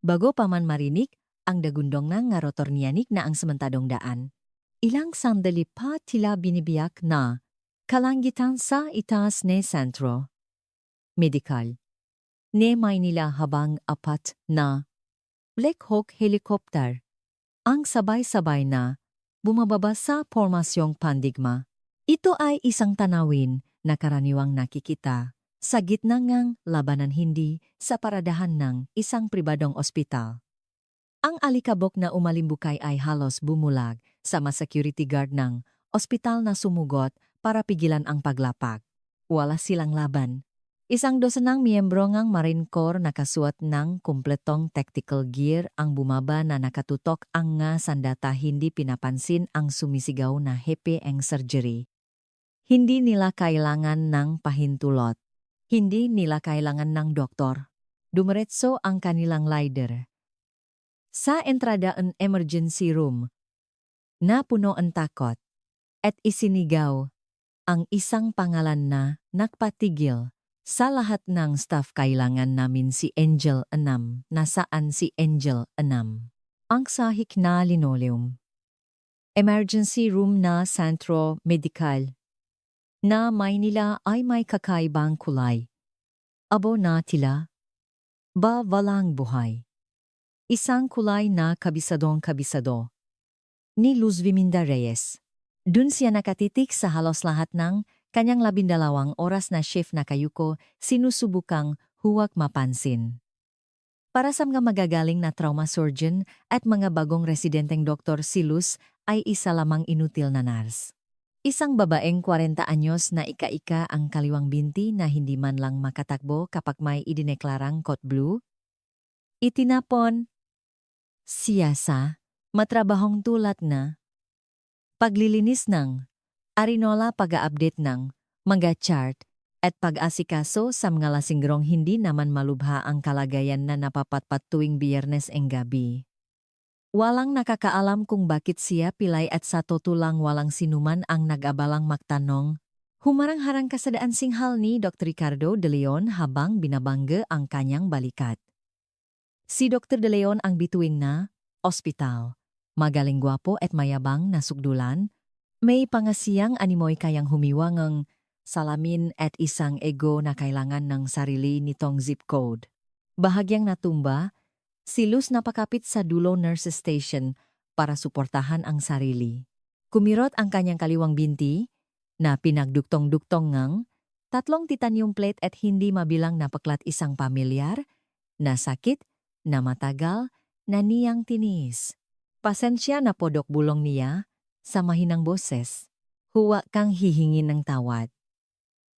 Bago pa man marinig, ang dagundong na nga rotor niyanik na ang sementadong daan. Ilang sandali pa tila binibiyak na kalangitan sa itaas ne sentro. Medical. Ne Maynila habang apat na Black Hawk helicopter. Ang sabay-sabay na bumababa sa pormasyong pandigma. Ito ay isang tanawin na karaniwang nakikita sa gitna ng labanan hindi sa paradahan ng isang pribadong ospital. Ang alikabok na umalimbukay ay halos bumulag sa mga security guard ng ospital na sumugot para pigilan ang paglapag. Wala silang laban. Isang dosenang miyembro ng Marine Corps nakasuot ng kumpletong tactical gear ang bumaba na nakatutok ang nga sandata hindi pinapansin ang sumisigaw na happy ang surgery. Hindi nila kailangan ng pahintulot. Hindi nila kailangan ng doktor. Dumiretso ang kanilang leader. Sa entrada ng emergency room, napuno ang takot at isinigaw ang isang pangalan na nagpatigil. Sa lahat ng staff kailangan namin si Angel 6. Nasaan si Angel 6? Ang sahik na linoleum. Emergency room na Centro Medical. Na Maynila ay may kakaibang kulay. Abo na tila. Ba walang buhay. Isang kulay na kabisadong-kabisado. Ni Luz Viminda Reyes. Dun siya nakatitik sa halos lahat ng kanyang 12 oras na shift na kayuko sinusubukang huwag mapansin. Para sa mga magagaling na trauma surgeon at mga bagong residenteng doktor, si Luz ay isa lamang inutil na nurse. Isang babaeng 40 anyos na ika-ika ang kaliwang binti na hindi man lang makatakbo kapag may idineklarang code blue. Itinapon siya sa matrabahong tulad na paglilinis ng arinola, pag-a-update ng mga chart, at pag-asikaso sa mga lasingrong hindi naman malubha ang kalagayan na napapatpat tuwing Biyernes ang gabi. Walang nakakaalam kung bakit siya pilay at sa totulang walang sinuman ang nag-abalang magtanong. Humarang-harang kasadaan singhal ni Dr. Ricardo De Leon habang binabangga ang kanyang balikat. Si Dr. De Leon ang bituin na ospital. Magaling gwapo at mayabang na sugdulan. May pangasiyang animoy kayang humiwang ng salamin at isang ego na kailangan ng sarili nitong zip code. Bahagyang natumba, si Luz napakapit sa dulo nurse station para suportahan ang sarili. Kumirot ang kanyang kaliwang binti na pinagduktong-duktong ng 3 titanium plate at hindi mabilang napaklat isang pamilyar na sakit na matagal na niyang tinis. Pasensya na podok bulong niya sa mahinang boses. Huwag kang hihingin ng tawad.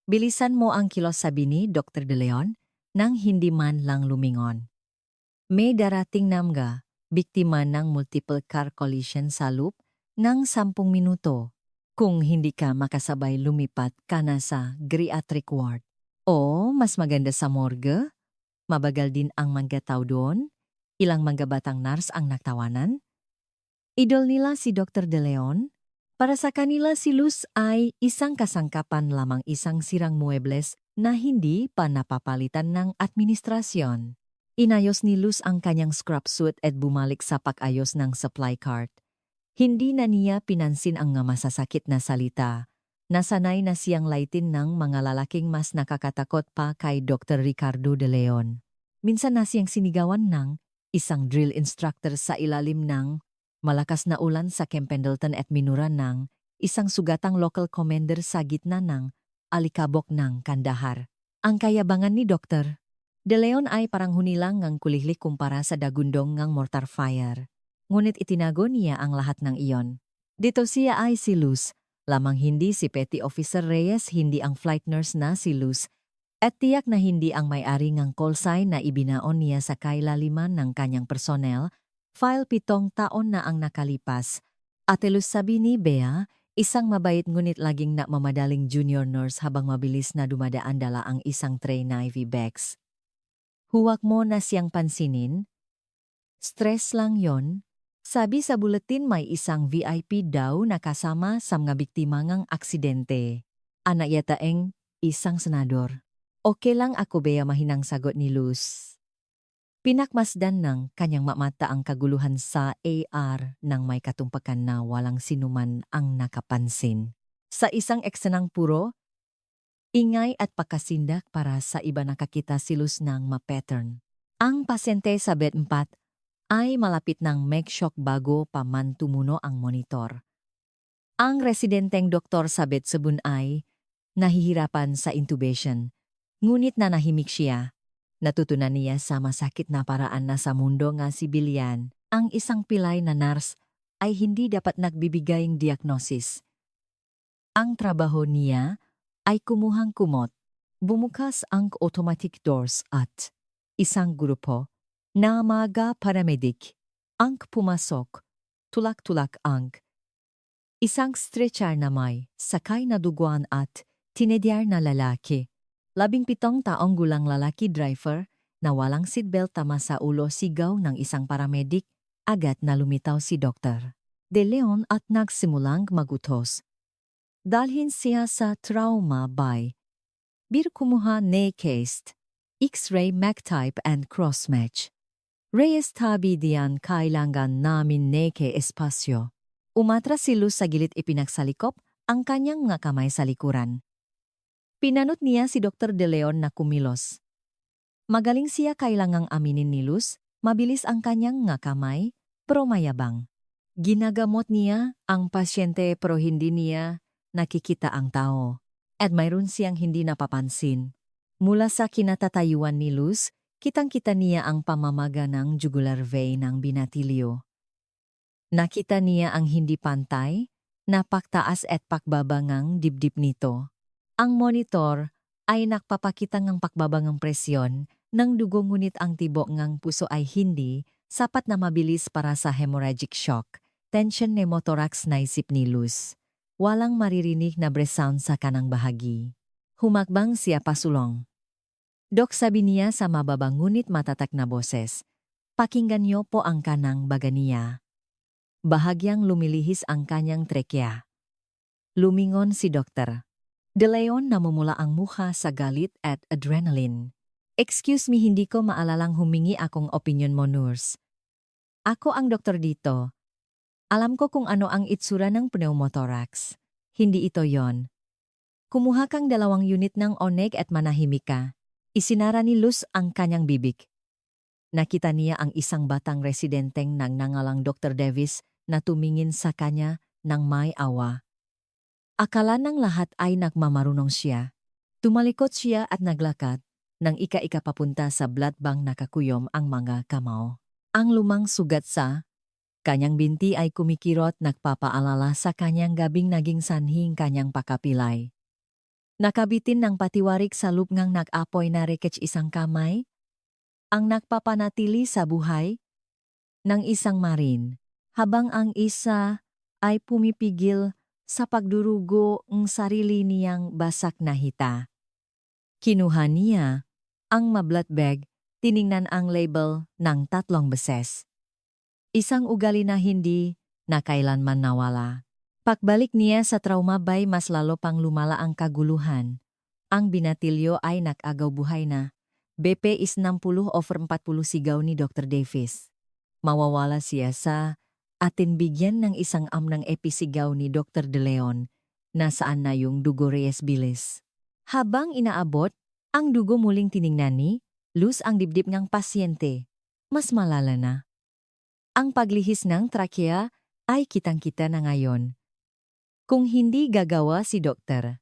Bilisan mo ang kilos, sabi ni Dr. De Leon nang hindi man lang lumingon. May darating namga, biktima ng multiple car collision sa loop ng 10 minuto. Kung hindi ka makasabay, lumipat ka na sa geriatric ward. O mas maganda sa morgue? Mabagal din ang mga tao doon? Ilang mga batang nurse ang nagtawanan? Idol nila si Dr. De Leon. Para sa kanila si Luz ay isang kasangkapan lamang, isang sirang muebles na hindi pa napapalitan ng administrasyon. Inayos ni Luz ang kanyang scrap suit at bumalik sa pag-ayos ng supply cart. Hindi na niya pinansin ang masasakit na salita. Nasanay na siyang laitin ng mga lalaking mas nakakatakot pa kay Dr. Ricardo De Leon. Minsan na siyang sinigawan ng isang drill instructor sa ilalim ng malakas na ulan sa Camp Pendleton at minura ng isang sugatang local commander sa gitna ng alikabok ng Kandahar. Ang kayabangan ni Dr. De Leon ay parang hunilang ngang kulihlik kumpara sa dagundong ngang mortar fire. Ngunit itinago niya ang lahat ng iyon. Dito siya ay si Luz, lamang hindi si Petty Officer Reyes, hindi ang flight nurse na si Luz, at tiyak na hindi ang may-ari ng call sign na ibinaon niya sa kailaliman ng kanyang personnel. File 7 taon na ang nakalipas. Ate Luz, sabi ni Bea, isang mabait ngunit laging namamadaling junior nurse habang mabilis na dumadaan dala ang isang tray na IV bags. Huwag mo na siyang pansinin. Stress lang yon. Sabi sa bulletin may isang VIP daw na kasama sa mga biktima ng aksidente. Anak yataeng isang senador. Okay lang ako, Bea, mahinang sagot ni Luz. Pinakmasdan ng kanyang mata ang kaguluhan sa AR nang may katumpakan na walang sinuman ang nakapansin. Sa isang eksenang puro, ingay at pagkasindak para sa iba nakakita silos ng ma-pattern. Ang pasyente sa bed 4 ay malapit ng make-shock bago pa man tumuno ang monitor. Ang residenteng doktor sa bed 7 ay nahihirapan sa intubation, ngunit nanahimik siya. Natutunan niya sa masakit na paraan na sa mundo nga sibilyan, ang isang pilay na nurse ay hindi dapat nagbibigayng diagnosis. Ang trabaho niya ay kumuhang kumot. Bumukas ang automatic doors at isang grupo na mga paramedic ang pumasok. Tulak-tulak ang isang stretcher na may sakay na duguan at tinedyar na lalaki. 17 taong gulang lalaki driver na walang seatbelt tama sa ulo sigaw ng isang paramedic, agad na lumitaw si Dr. De Leon at nagsimulang magutos. Dalhin siya sa trauma bay. Bir kumuha ne case, X-ray MAC-type and cross-match. Reyes tabi diyan kailangan namin neke espasyo. Umatras si Luz sa gilid ipinagsalikop ang kanyang mga kamay sa likuran. Pinanot niya si Dr. De Leon na kumilos. Magaling siya kailangang aminin ni Luz, mabilis ang kanyang nga kamay, pero mayabang. Ginagamot niya ang pasyente pero hindi niya nakikita ang tao. At mayroon siyang hindi napapansin. Mula sa kinatatayuan ni Luz, kitang-kita niya ang pamamaga ng jugular vein ng binatilyo. Nakita niya ang hindi pantay, napaktaas at pakbabangang dibdib nito. Ang monitor ay nakpapakita ng pakbabangang presyon ng dugo ngunit ang tibok ng puso ay hindi sapat na mabilis para sa hemorrhagic shock. Tension pneumothorax naisip ni Luz. Walang maririnig na breath sound sa kanang bahagi. Humakbang siya pasulong. Dok, sabi niya sa mababang ngunit matatak na boses. Pakinggan niyo po ang kanang baga niya. Bahagyang lumilihis ang kanyang trekea. Lumingon si Dr. De Leon namumula ang mukha sa galit at adrenaline. Excuse me, hindi ko maalalang humingi akong opinion mo, nurse. Ako ang doktor dito. Alam ko kung ano ang itsura ng pneumothorax. Hindi ito yon. Kumuha kang 2 unit ng oneg at manahimik ka. Isinara ni Luz ang kanyang bibig. Nakita niya ang isang batang residenteng nang nangalang Dr. Davis na tumingin sa kanya ng may awa. Akala ng lahat ay nagmamarunong siya. Tumalikot siya at naglakad nang ika-ika papunta sa blood bank nakakuyom ang mga kamao. Ang lumang sugat sa kanyang binti ay kumikirot nagpapaalala sa kanyang gabing naging sanhing kanyang pakapilay. Nakabitin ng patiwarik sa lupngang nag-apoy na rekech isang kamay, ang nagpapanatili sa buhay ng isang marin, habang ang isa ay pumipigil sa pagdurugo ng sarili niyang basak na hita. Kinuha niya ang mablood bag, tiningnan ang label ng 3 beses. Isang ugali na hindi na kailanman nawala. Pagbalik niya sa trauma bay mas lalo pang lumala ang kaguluhan. Ang binatilyo ay nag-agaw buhay na. BP is 60 over 40 sigaw ni Dr. Davis. Mawawala siya sa atin bigyan ng isang amnang episigaw ni Dr. De Leon, nasaan na yung dugo Reyes bilis. Habang inaabot, ang dugo muling tiningnan ni Luz ang dibdib ng pasyente. Mas malala na. Ang paglihis ng trakea ay kitang-kita na ngayon. Kung hindi gagawa si Dr.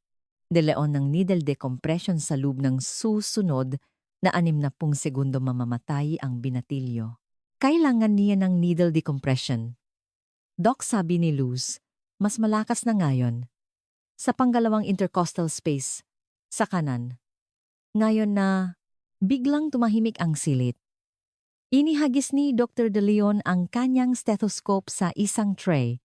De Leon ng needle decompression sa loob ng susunod na 60 segundo mamamatay ang binatilyo. Kailangan niya ng needle decompression. Doc, sabi ni Luz, mas malakas na ngayon. Sa panggalawang intercostal space, sa kanan. Ngayon na, biglang tumahimik ang silid. Inihagis ni Dr. De Leon ang kanyang stethoscope sa isang tray.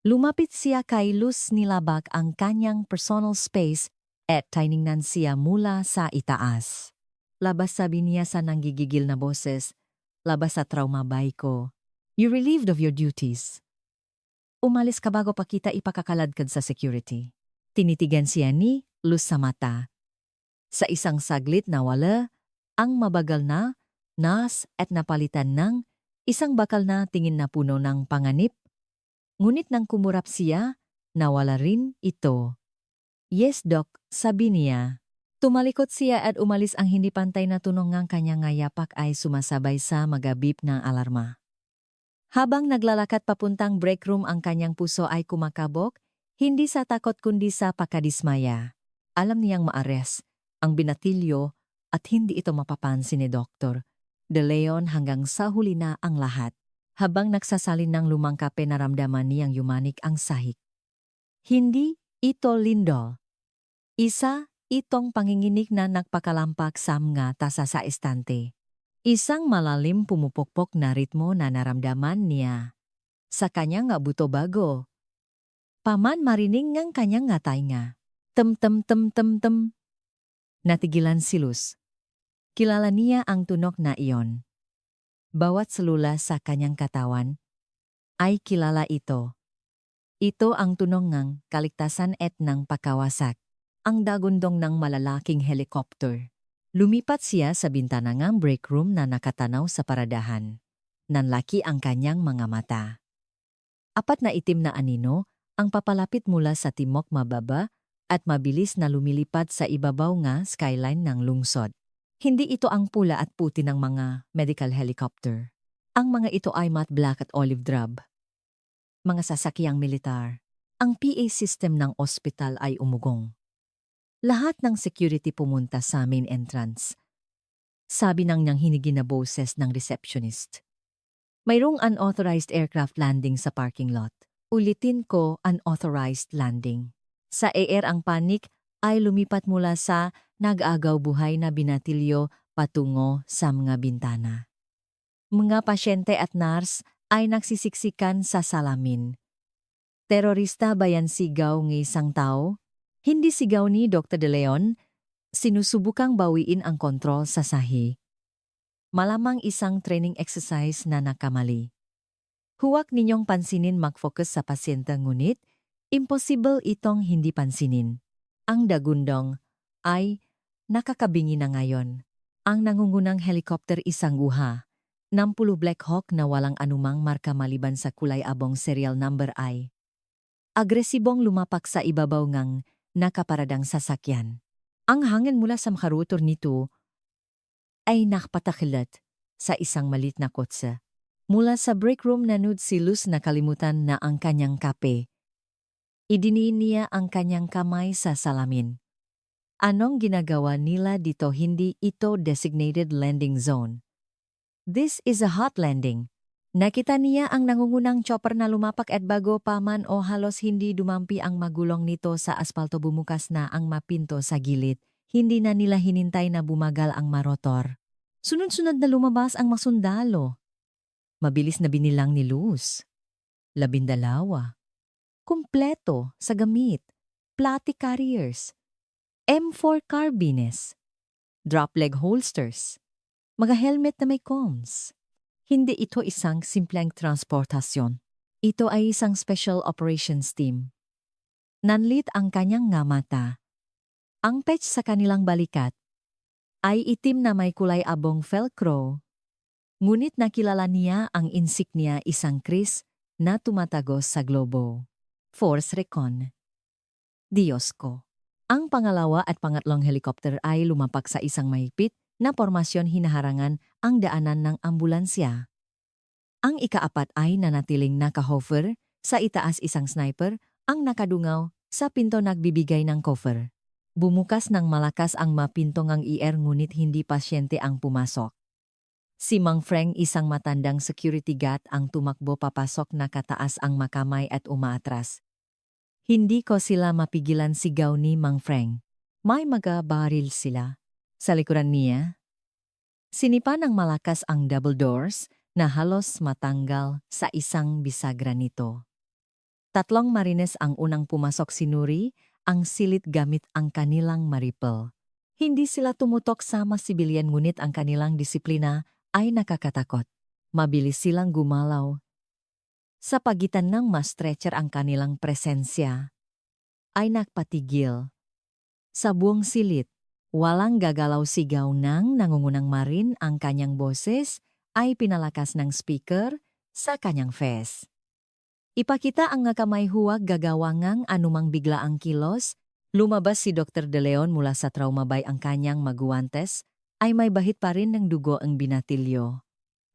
Lumapit siya kay Luz, nilabak ang kanyang personal space at tiningnan siya mula sa itaas. Labas, sabi niya sa nanggigigil na boses, labas sa trauma bay ko. You relieved of your duties. Umalis ka bago pa kita ipakakaladkad sa security. Tinitigan siya ni Luz sa mata. Sa isang saglit nawala ang mabagal na nas at napalitan ng isang bakal na tingin na puno ng panganib. Ngunit nang kumurap siya, nawala rin ito. Yes, Doc, sabi niya. Tumalikod siya at umalis ang hindi pantay na tunog ng kanyang yapak ay sumasabay sa magabip ng alarma. Habang naglalakad papuntang break room ang kanyang puso ay kumakabog, hindi sa takot kundi sa pakadismaya. Alam niyang maares ang binatilyo at hindi ito mapapansin ni Dr. De Leon hanggang sa huli na ang lahat. Habang nagsasalin ng lumang kape naramdaman niyang yumanik ang sahig. Hindi ito lindol. Isa itong panginginig na nagpakalampak sa mga tasa sa estante. Isang malalim pumupukpok na ritmo na naramdaman niya. Sa kanyang buto bago. Paman marining ngang kanyang tainga. Tem. Natigilan si Luz. Kilala niya ang tunog na iyon. Bawat selula sa kanyang katawan ay kilala ito. Ito ang tunog ng kaligtasan at ng pagkawasak. Ang dagundong ng malalaking helicopter. Lumipat siya sa bintana ng break room na nakatanaw sa paradahan. Nanlaki ang kanyang mga mata. Apat na itim na anino ang papalapit mula sa timok mababa at mabilis na lumilipad sa ibabaw nga skyline ng lungsod. Hindi ito ang pula at puti ng mga medical helicopter. Ang mga ito ay matte black at olive drab. Mga sasakyang militar. Ang PA system ng ospital ay umugong. Lahat ng security pumunta sa main entrance. Sabi ng niyang hinigi na boses ng receptionist. Mayroong unauthorized aircraft landing sa parking lot. Ulitin ko, unauthorized landing. Sa air ang panik ay lumipat mula sa nag-agaw buhay na binatilyo patungo sa mga bintana. Mga pasyente at nurse ay nagsisiksikan sa salamin. Terorista ba yan sigaw ng isang tao? Hindi sigaw ni Dr. De Leon, sinusubukang bawiin ang kontrol sa sahi. Malamang isang training exercise na nakamali. Huwag ninyong pansinin mag-focus sa pasyente ngunit, imposible itong hindi pansinin. Ang dagundong ay nakakabingi na ngayon. Ang nangungunang helicopter isang guha. 60 Black Hawk na walang anumang marka maliban sa kulay abong serial number ay. Agresibong lumapak sa ibabaw ngang nakaparadang sasakyan. Ang hangin mula sa makarotor nito ay nakpatakilat sa isang malit na kotse. Mula sa break room nanood si Luz na kalimutan na ang kanyang kape. Idiniin niya ang kanyang kamay sa salamin. Anong ginagawa nila dito? Hindi ito designated landing zone. This is a hot landing. Nakita niya ang nangungunang chopper na lumapak at bago pa man o halos hindi dumampi ang magulong nito sa asfalto bumukas na ang mapinto sa gilid. Hindi na nila hinintay na bumagal ang marotor. Sunod-sunod na lumabas ang masundalo. Mabilis na binilang ni Luz. 12. Kumpleto sa gamit. Plati carriers. M4 carbines. Drop leg holsters. Mga helmet na may combs. Hindi ito isang simpleng transportasyon. Ito ay isang special operations team. Nanlit ang kanyang nga mata. Ang patch sa kanilang balikat ay itim na may kulay abong velcro. Ngunit nakilala niya ang insignia isang kris na tumatagos sa globo. Force Recon. Diyos ko. Ang pangalawa at pangatlong helicopter ay lumapak sa isang mahigpit na formasyon hinaharangan ang daanan ng ambulansya. Ang ikaapat ay nanatiling nakahover, sa itaas isang sniper, ang nakadungaw sa pinto nagbibigay ng cover. Bumukas ng malakas ang mapintong ang IR ngunit hindi pasyente ang pumasok. Si Mang Frank isang matandang security guard ang tumakbo papasok na kataas ang makamay at umaatras. Hindi ko sila mapigilan sigaw ni Mang Frank. May magabaril sila. Sa likuran niya, sinipa ng malakas ang double doors na halos matanggal sa isang bisagra nito. 3 marines ang unang pumasok sinuri ang silid gamit ang kanilang maripel. Hindi sila tumutok sa mga sibilyan ngunit ang kanilang disiplina ay nakakatakot. Mabilis silang gumalaw. Sa pagitan ng ma-stretcher ang kanilang presensya ay nagpatigil. Sa buong silid, Walang gagalaw sigaw ng nangungunang Marin ang kanyang boses ay pinalakas ng speaker sa kanyang face. Ipakita ang nga kamay huwag gagawangang anumang biglaang kilos, lumabas si Dr. De Leon mula sa traumabay ang kanyang maguwantes, ay may bahit pa rin ng dugo ang binatilyo.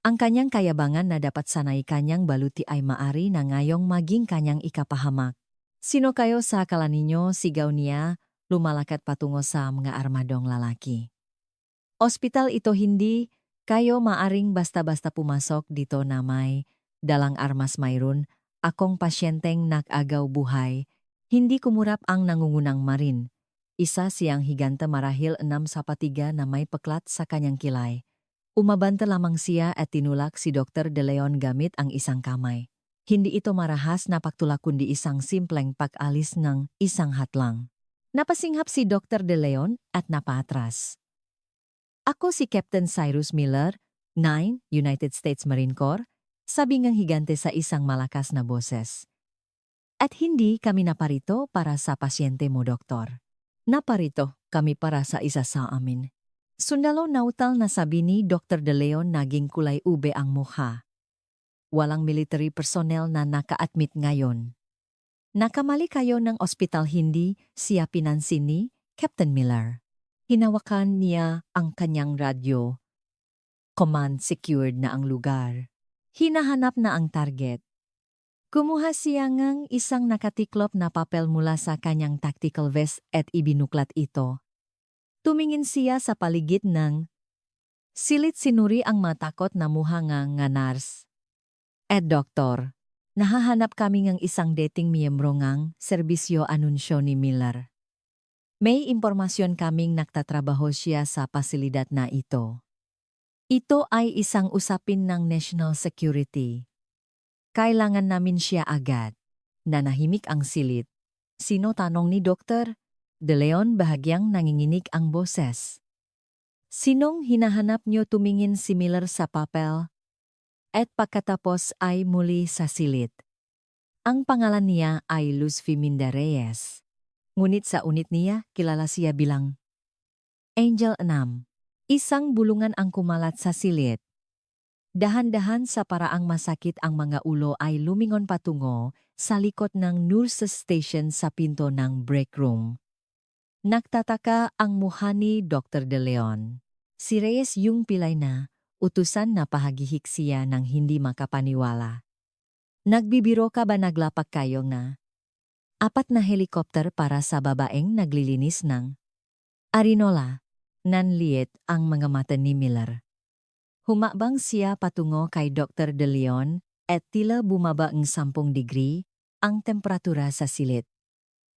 Ang kanyang kayabangan na dapat sanay kanyang baluti ay maari na ngayong maging kanyang ikapahamak. Sino kayo sa akala ninyo, sigaw niya, lumalakat patungo sa mga armadong lalaki. Ospital ito hindi, kayo maaring basta-basta pumasok dito na may dalang armas mayroon, akong pasyenteng nag-agaw buhay, hindi kumurap ang nangungunang Marin. Isa siyang higanta marahil 6 sa patiga na may paklat sa kanyang kilay. Umabanta lamang siya at tinulak si Dr. De Leon gamit ang isang kamay. Hindi ito marahas na pagtulak kundi isang simpleng pag-alis ng isang hatlang. Napasinghap si Dr. De Leon at napaatras. Ako si Captain Cyrus Miller, 9, United States Marine Corps, sabi ngang higante sa isang malakas na boses. At hindi kami naparito para sa pasyente mo, doktor. Naparito kami para sa isa sa amin. Sundalo nautal na sabi ni Dr. De Leon naging kulay ube ang mukha. Walang military personnel na naka-admit ngayon. Nakamali kayo ng ospital hindi siya pinansin ni Captain Miller. Hinawakan niya ang kanyang radyo. Command secured na ang lugar. Hinahanap na ang target. Kumuha siya ng isang nakatiklop na papel mula sa kanyang tactical vest at ibinuklat ito. Tumingin siya sa paligid ng silit sinuri ang matakot na muha nga nurse. Doktor, nahahanap kami ng isang dating miyembro ngang serbisyo anunsyo ni Miller. May impormasyon kaming nagtatrabaho siya sa pasilidad na ito. Ito ay isang usapin ng national security. Kailangan namin siya agad. Nanahimik ang silit. Sino tanong ni Dr. De Leon bahagyang nanginginig ang boses. Sinong hinahanap niyo tumingin si Miller sa papel? At pagkatapos ay muli sa silit. Ang pangalan niya ay Luz Fiminda Reyes. Ngunit sa unit niya, kilala siya bilang Angel 6. Isang bulungan ang kumalat sa silit. Dahan-dahan sa paraang masakit ang mga ulo ay lumingon patungo sa likod ng nurses station sa pinto ng break room. Nagtataka ang mukha ni Dr. De Leon. Si Reyes yung pilay na, utusan na pahagihik siya ng hindi makapaniwala. Nagbibiro ka ba naglapak kayo nga? 4 na helikopter para sa babaeng naglilinis ng Arinola. Nanliit ang mga mata ni Miller. Humabang siya patungo kay Dr. De Leon at tila bumaba ng 10 degree ang temperatura sa silit.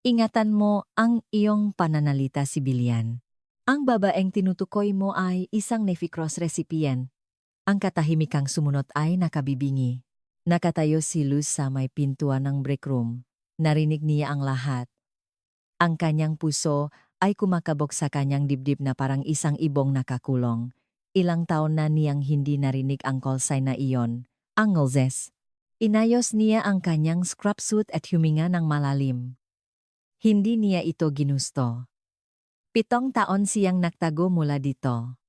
Ingatan mo ang iyong pananalita sibilyan. Ang babaeng tinutukoy mo ay isang Navy Cross recipient. Ang katahimikang sumunod ay nakabibingi. Nakatayo si Luz sa may pintuan ng break room. Narinig niya ang lahat. Ang kanyang puso ay kumakabog sa kanyang dibdib na parang isang ibong nakakulong. Ilang taon na niyang hindi narinig ang call sign na iyon, ang ngolzes. Inayos niya ang kanyang scrub suit at huminga ng malalim. Hindi niya ito ginusto. 7 taon siyang nagtago mula dito.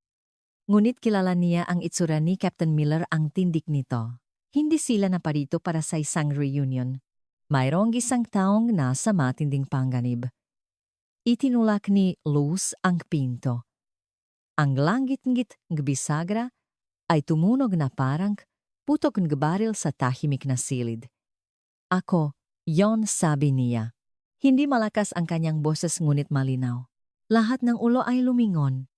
Ngunit kilala niya ang itsura ni Captain Miller ang tindik nito. Hindi sila naparito para sa isang reunion. Mayroong isang taong nasa matinding panganib. Itinulak ni Luz ang pinto. Ang langit-ngit ng bisagra ay tumunog na parang putok ng baril sa tahimik na silid. Ako, yon sabi niya. Hindi malakas ang kanyang boses ngunit malinaw. Lahat ng ulo ay lumingon.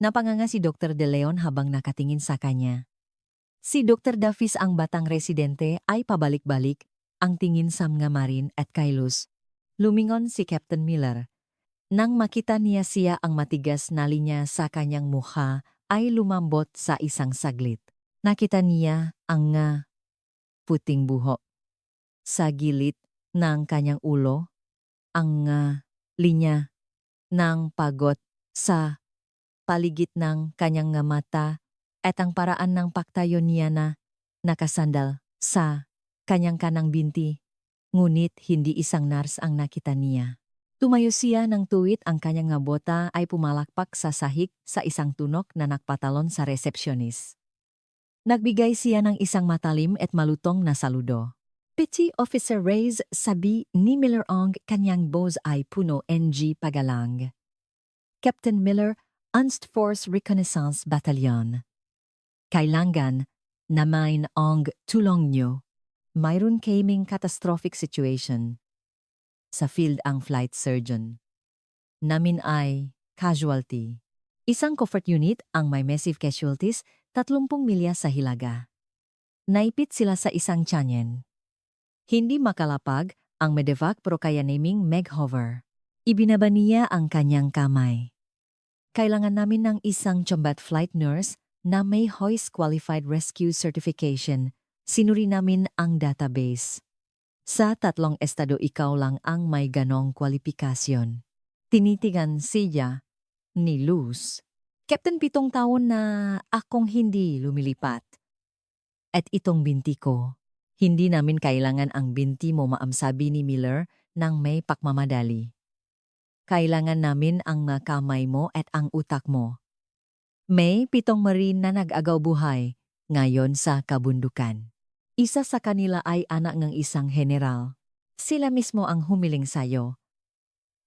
Napanganga si Dr. De Leon habang nakatingin sa kanya. Si Dr. Dafis ang batang residente ay pabalik-balik ang tingin sa mga Marin at kay Luz. Lumingon si Captain Miller. Nang makita niya siya ang matigas na linya sa kanyang mukha ay lumambot sa isang saglit. Nakita niya ang puting buhok. Sa gilid ng kanyang ulo, ang linya ng pagot sa paligid ng kanyang mata at ang paraan ng pagtayo niya na nakasandal sa kanyang kanang binti. Ngunit hindi isang nurse ang nakita niya. Tumayo siya ng tuwid ang kanyang nga bota ay pumalakpak sa sahig sa isang tunok na nakpatalon sa resepsyonis. Nagbigay siya ng isang matalim at malutong na saludo. Petty Officer Reyes, sabi ni Miller ang kanyang boss ay puno ng pagalang. Captain Miller, Unst Force Reconnaissance Battalion. Kailangan naman ang tulong nyo. Mayroon kaming catastrophic situation. Sa field ang flight surgeon. Namin ay casualty. Isang comfort unit ang may massive casualties 30 milya sa hilaga. Naipit sila sa isang tiyanyen. Hindi makalapag ang medevac pero kaya naming meghover. Ibinaba niya ang kanyang kamay. Kailangan namin ng isang combat flight nurse na may hoist qualified rescue certification. Sinuri namin ang database. Sa 3 estado ikaw lang ang may ganong kwalifikasyon. Tinitigan siya ni Luz. Captain 7 taon na akong hindi lumilipat. At itong binti ko, hindi namin kailangan ang binti mo maamsabi ni Miller nang may pakmamadali. Kailangan namin ang kamay mo at ang utak mo. May 7 marine na nag-agaw buhay ngayon sa kabundukan. Isa sa kanila ay anak ng isang general. Sila mismo ang humiling sayo.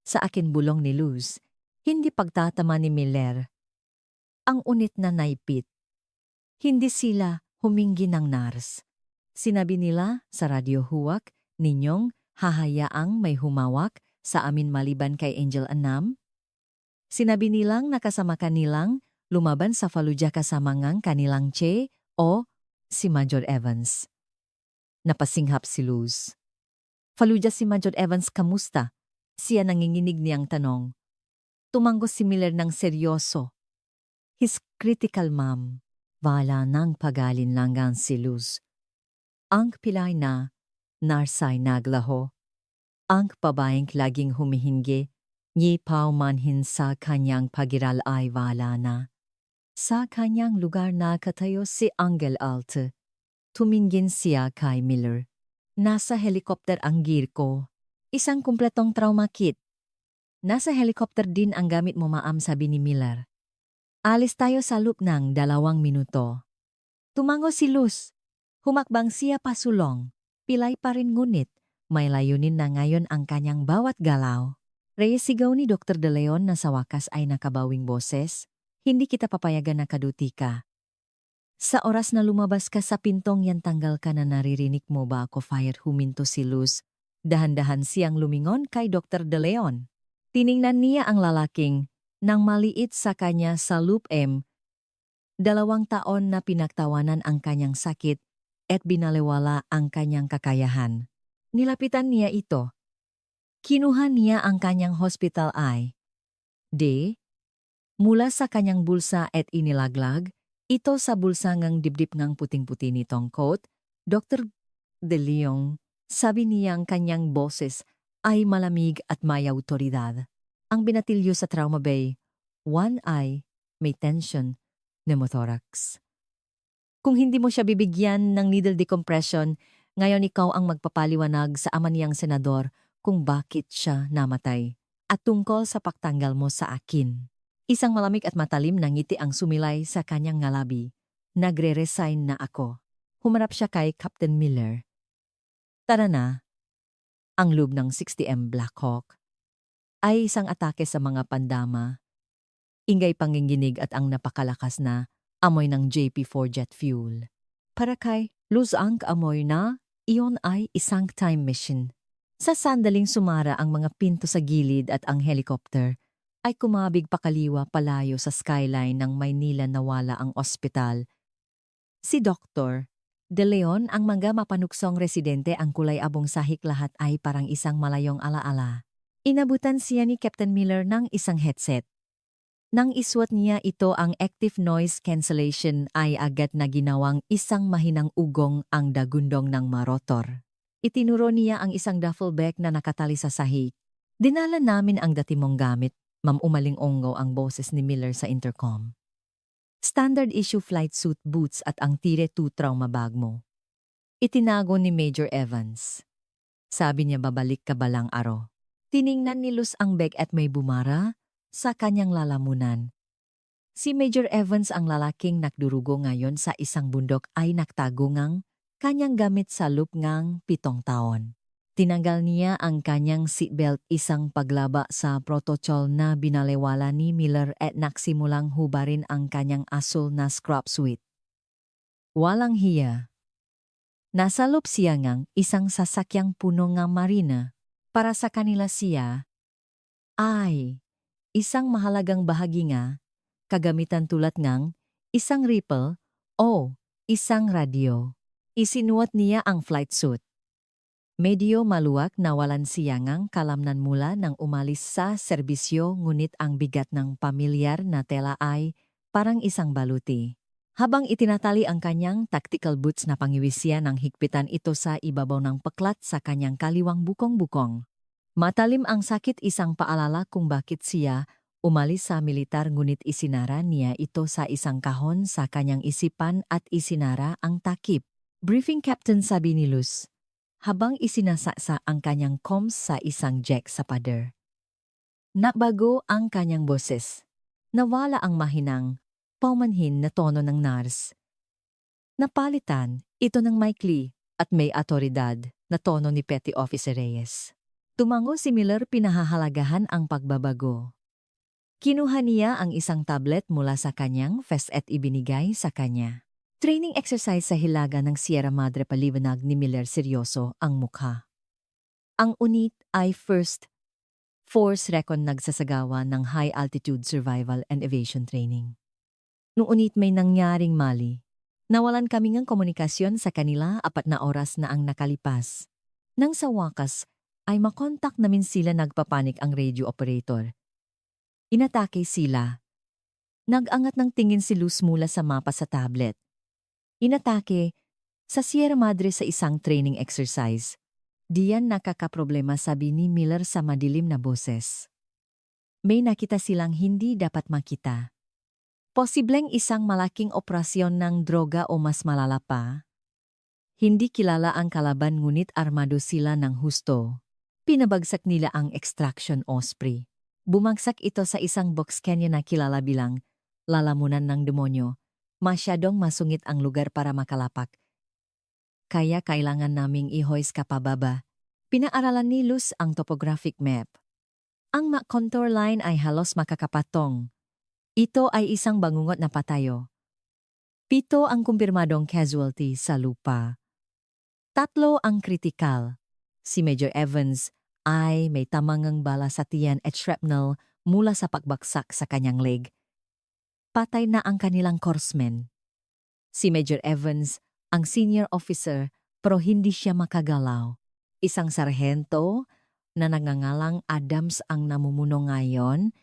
Sa akin bulong ni Luz, hindi pagtatama ni Miller. Ang unit na naipit. Hindi sila humingi ng nurse. Sinabi nila sa radyo huwag ninyong hahayaang may humawak sa amin maliban kay Angel Anam. Sinabi nilang nakasama kanilang lumaban sa Fallujah kasama ngang kanilang Che o si Major Evans. Napasinghap si Luz. Fallujah si Major Evans kamusta? Siya nanginginig niyang tanong. Tumanggos si Miller ng seryoso. He's critical, ma'am. Wala nang pagalinlangan si Luz. Ang pilay na narsay naglaho. Ang babaeng laging humihingi, ngipaw manhin sa kanyang pagiral ay wala na. Sa kanyang lugar na katayo si Angel Alte. Tumingin siya kay Miller. Nasa helicopter ang gear ko. Isang kumpletong trauma kit. Nasa helicopter din ang gamit mo maam, sabi ni Miller. Alis tayo sa loop ng 2 minuto. Tumango si Luz. Humakbang siya pasulong. Pilay pa rin ngunit, may layunin na ngayon ang kanyang bawat galaw. Reyes, sigaw ni Dr. De Leon na sa wakas ay nakabawing boses. Hindi kita papayagan na kaduti ka. Sa oras na lumabas ka sa pintong yan tanggal ka na naririnig mo ba ako fire, huminto si Luz. Dahan-dahan siyang lumingon kay Dr. De Leon. Tiningnan niya ang lalaking nang maliit sa kanya sa loop M. 2 taon na pinagtawanan ang kanyang sakit at binaliwala ang kanyang kakayahan. Nilapitan niya ito. Kinuha niya ang kanyang hospital ID. Mula sa kanyang bulsa at inilaglag, ito sa bulsa ngang dibdib ngang puting-puti nitong coat. Dr. De Leon, sabi niya ang kanyang boses ay malamig at may autoridad. Ang binatilyo sa trauma bay, 1 eye, may tension, pneumothorax. Kung hindi mo siya bibigyan ng needle decompression, ngayon ikaw ang magpapaliwanag sa ama niyang senador kung bakit siya namatay. At tungkol sa pagtanggal mo sa akin. Isang malamig at matalim na ngiti ang sumilay sa kanyang ngalabi. Nagre-resign na ako. Humarap siya kay Captain Miller. Tara na. Ang loob ng 60M Black Hawk ay isang atake sa mga pandama. Ingay panginginig at ang napakalakas na amoy ng JP4 jet fuel. Para kay Luz ang amoy na iyon ay isang time machine. Sa sandaling sumara ang mga pinto sa gilid at ang helicopter ay kumabig pakaliwa palayo sa skyline ng Maynila nawala ang ospital. Si Dr. De Leon ang mga mapanuksong residente ang kulay abong sahik lahat ay parang isang malayong alaala. Inabutan siya ni Captain Miller ng isang headset. Nang iswat niya ito ang active noise cancellation ay agad na ginawang isang mahinang ugong ang dagundong ng marotor. Itinuro niya ang isang duffel bag na nakatali sa sahig. Dinala namin ang dati mong gamit. Ma'am, umaling-ongo ang boses ni Miller sa intercom. Standard issue flight suit boots at ang Tire 2 trauma bag mo. Itinago ni Major Evans. Sabi niya babalik ka balang araw. Tiningnan ni Luz ang bag at may bumara sa kanyang lalamunan. Si Major Evans ang lalaking nakdurugo ngayon sa isang bundok ay naktago ngang kanyang gamit sa loop ngang 7 taon. Tinanggal niya ang kanyang seatbelt isang paglaba sa protocol na binalewala ni Miller at naksimulang hubarin ang kanyang asul na scrub suit. Walang hiya. Nasa loob siya ngang isang sasakyang puno ng marina. Para sa kanila siya ay isang mahalagang bahagi nga, kagamitan tulad ng isang rifle o isang radyo. Isinuot niya ang flight suit. Medyo maluwag na walan siya ngang kalamnan mula nang umalis sa serbisyo ngunit ang bigat ng pamilyar na tela ay parang isang baluti. Habang itinatali ang kanyang tactical boots na pangiwisya ng higpitan ito sa ibabaw ng peklat sa kanyang kaliwang bukong-bukong. Matalim ang sakit isang paalala kung bakit siya umalis sa militar ngunit isinara niya ito sa isang kahon sa kanyang isipan at isinara ang takip. Briefing Captain sabi ni Luz, habang isinasaksa ang kanyang comms sa isang jack sa pader. Nabago ang kanyang boses. Nawala ang mahinang, paumanhin na tono ng nurse. Napalitan ito ng maikli at may atoridad na tono ni Petty Officer Reyes. Tumango si Miller pinahahalagahan ang pagbabago. Kinuha niya ang isang tablet mula sa kanyang vest at ibinigay sa kanya. Training exercise sa hilaga ng Sierra Madre paliwanag ni Miller seryoso ang mukha. Ang unit ay First Force Recon nagsasagawa ng High Altitude Survival and Evasion Training. Noong unit may nangyaring mali. Nawalan kami ng komunikasyon sa kanila 4 na oras na ang nakalipas. Nang sa wakas, ay makontak namin sila nagpapanik ang radio operator. Inatake sila. Nag-angat ng tingin si Luz mula sa mapa sa tablet. Inatake sa Sierra Madre sa isang training exercise. Diyan nakakaproblema sabi ni Miller sa madilim na boses. May nakita silang hindi dapat makita. Posibleng isang malaking operasyon ng droga o mas malala pa. Hindi kilala ang kalaban ngunit armado sila ng husto. Pinabagsak nila ang Extraction Osprey. Bumagsak ito sa isang box canyon na kilala bilang lalamunan ng demonyo. Masyadong masungit ang lugar para makalapak. Kaya kailangan naming i-hoist kapababa. Pinaaralan ni Luz ang topographic map. Ang contour line ay halos makakapatong. Ito ay isang bangungot na patayo. 7 ang kumpirmadong casualty sa lupa. 3 ang kritikal. Si Major Evans ay may tamangang bala sa tiyan at shrapnel mula sa pagbaksak sa kanyang leg. Patay na ang kanilang corpsman. Si Major Evans, ang senior officer, pero hindi siya makagalaw. Isang sarhento na nagngangalang Adams ang namumuno ngayon,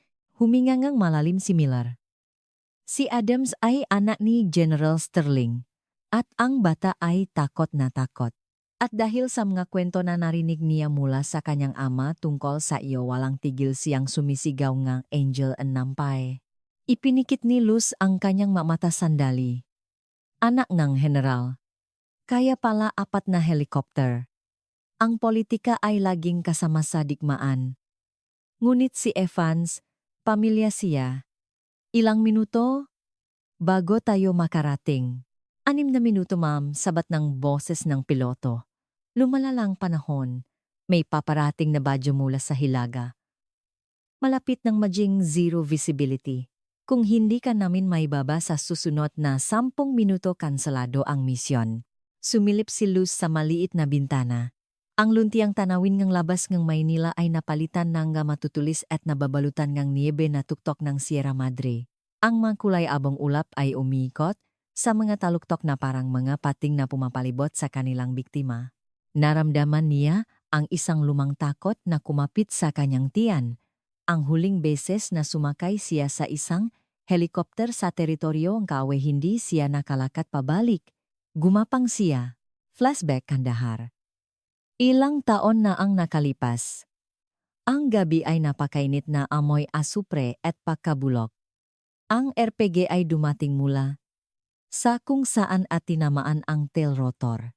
humingangang malalim si Miller. Si Adams ay anak ni General Sterling at ang bata ay takot na takot. At dahil sa mga kwento na narinig niya mula sa kanyang ama tungkol sa iyo walang tigil siyang sumisigaw ngang Angel and Nampay. Ipinikit ni Luz ang kanyang mamata sandali. Anak ng general. Kaya pala 4 na helicopter. Ang politika ay laging kasama sa digmaan. Ngunit si Evans, pamilya siya. Ilang minuto bago tayo makarating. 6 na minuto ma'am, sabat ng boses ng piloto. Lumalalang panahon, may paparating na badyo mula sa hilaga. Malapit ng maging zero visibility. Kung hindi ka namin maibaba sa susunod na 10 minuto kanselado ang misyon. Sumilip si Luz sa maliit na bintana. Ang luntiang tanawin ng labas ng Maynila ay napalitan ng matutulis at nababalutan ng niebe na tuktok ng Sierra Madre. Ang mga kulay abong ulap ay umikot sa mga taluktok na parang mga pating na pumapalibot sa kanilang biktima. Naramdaman niya ang isang lumang takot na kumapit sa kanyang tiyan. Ang huling beses na sumakay siya sa isang helikopter sa teritoryo ng Kawe hindi siya nakalakat pabalik. Gumapang siya. Flashback Kandahar. Ilang taon na ang nakalipas. Ang gabi ay napakainit na amoy asupre at pagkabulok. Ang RPG ay dumating mula sa kung saan at tinamaan ang tail rotor.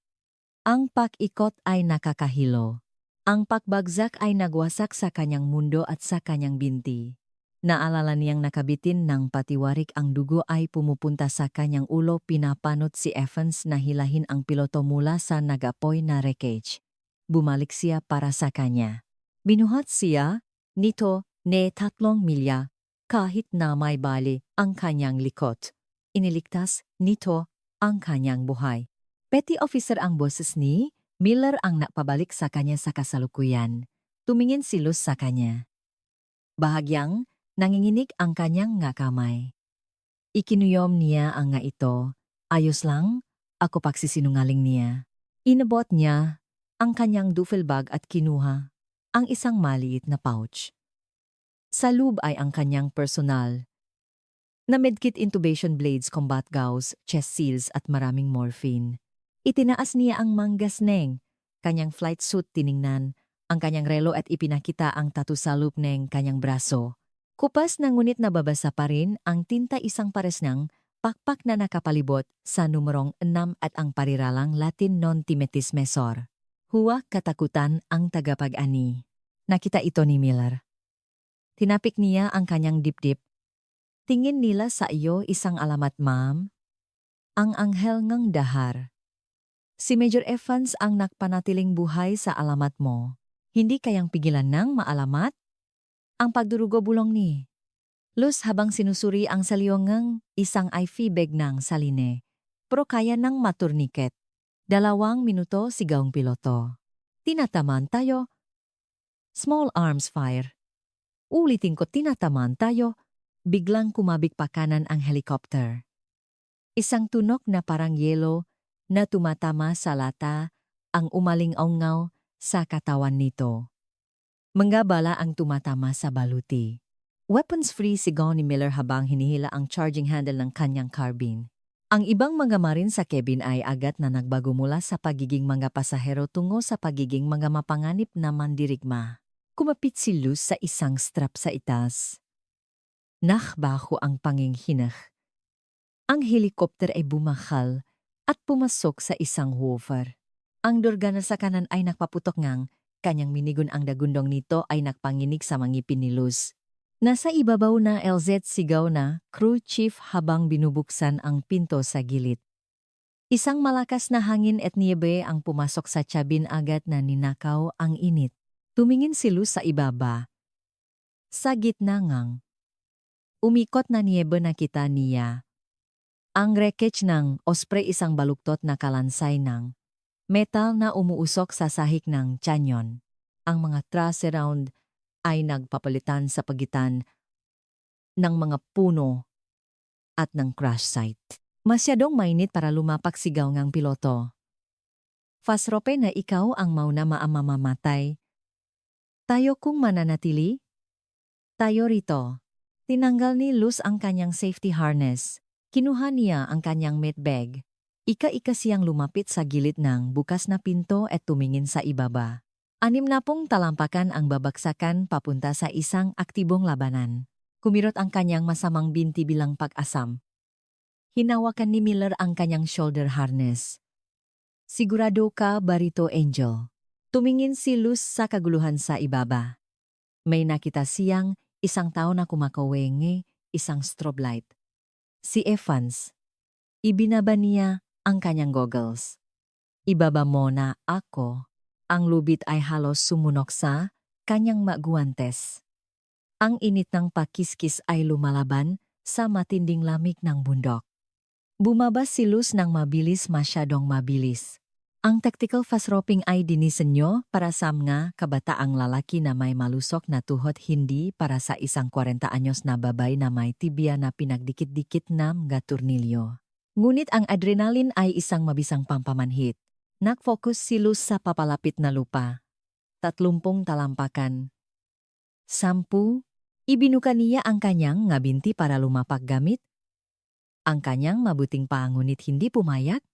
Ang pag-ikot ay nakakahilo. Ang pakbagsak ay nagwasak sa kanyang mundo at sa kanyang binti. Naalala niyang nakabitin ng patiwarik ang dugo ay pumupunta sa kanyang ulo, pinapanot si Evans na hilahin ang piloto mula sa nag-apoy na wreckage. Bumalik siya para sa kanya. Binuhat siya nito ne 3 milya kahit na may bali ang kanyang likod. Iniligtas nito ang kanyang buhay. Petty officer ang boses ni Miller ang napabalik sa kanya sa kasalukuyan. Tumingin si Luz sa kanya. Bahagyang nanginginig ang kanyang nga kamay. Ikinuyom niya ang nga ito. Ayos lang, ako pagsisinungaling niya. Inabot niya ang kanyang duffel bag at kinuha ang isang maliit na pouch. Sa loob ay ang kanyang personal na medkit, intubation blades, combat gauze, chest seals at maraming morphine. Itinaas niya ang manggasneng, kanyang flight suit, tiningnan ang kanyang relo at ipinakita ang tattoo sa loob ng kanyang braso. Kupas na ngunit nababasa pa rin ang tinta, isang pares ng pakpak na nakapalibot sa numerong 6 at ang pariralang Latin non timetis mesor. Huwag katakutan ang tagapag-ani. Nakita ito ni Miller. Tinapik niya ang kanyang dibdib. Tingin nila sa iyo isang alamat, ma'am. Ang anghel ngang dahar. Si Major Evans ang nagpanatiling buhay sa alamat mo. Hindi kayang pigilan ng maalamat? Ang pagdurugo bulong ni Luz habang sinusuri ang salyongang isang IV bag ng saline. Pero kaya nang maturniket. 2 minuto sigaong piloto. Tinataman tayo. Small arms fire. Ulitin ko, tinataman tayo. Biglang kumabig pa kanan ang helicopter. Isang tunok na parang yelo na tumatama sa lata ang umaling-aungaw sa katawan nito. Manggabala ang tumatama sa baluti. Weapons-free sigaw ni Miller habang hinihila ang charging handle ng kanyang carbine. Ang ibang mga marin sa cabin ay agad na nagbago mula sa pagiging mga pasahero tungo sa pagiging mga mapanganib na mandirigma. Kumapit si Luz sa isang strap sa itaas. Nakbaho ang panginghinah. Ang helikopter ay bumakal at pumasok sa isang hoover. Ang dorgana sa kanan ay nakpaputok ngang kanyang minigon, ang dagundong nito ay nakpanginig sa mangipin ni Luz. Nasa ibabaw na LZ, sigaw na crew chief habang binubuksan ang pinto sa gilid. Isang malakas na hangin at niebe ang pumasok sa cabin, agad na ninakaw ang init. Tumingin si Luz sa ibaba. Sa gitna ngang umikot na niebe, nakita niya ang wreckage ng Osprey, isang baluktot na kalansay ng metal na umuusok sa sahig ng tiyanyon. Ang mga truss around ay nagpapalitan sa pagitan ng mga puno at ng crash site. Masyadong mainit para lumapak, sigaw ngang piloto. Fasrope na ikaw ang mauna maamamatay. Tayo kung mananatili? Tayo rito. Tinanggal ni Luz ang kanyang safety harness. Kinuha niya ang kanyang medbag. Ika-ika siyang lumapit sa gilid ng bukas na pinto at tumingin sa ibaba. 60 talampakan ang babagsakan papunta sa isang aktibong labanan. Kumirot ang kanyang masamang binti bilang pag-asam. Hinawakan ni Miller ang kanyang shoulder harness. Sigurado ka, Barito Angel? Tumingin si Luz sa kaguluhan sa ibaba. May nakita siyang isang tao na kumakawenge, isang strobe light. Si Evans. Ibinaba niya ang kanyang goggles. Ibaba mo na ako. Ang lubid ay halos sumunok sa kanyang maguwantes. Ang init ng pakiskis ay lumalaban sa matinding lamig ng bundok. Bumaba si Luz ng mabilis, masyadong mabilis. Ang tactical fast roping ay dinisenyo para sa mga kabataang lalaki na may malusok na tuhod, hindi para sa isang 40 anyos na babay na may tibia na pinagdikit-dikit na mga turnilyo. Ngunit ang adrenaline ay isang mabisang pampamanhit. Nag-focus si Luz sa papalapit na lupa. 30 talampakan. 10. Ibinuka niya ang kanyang nga binti para lumapak gamit ang kanyang mabuting pa, ngunit hindi pumayat.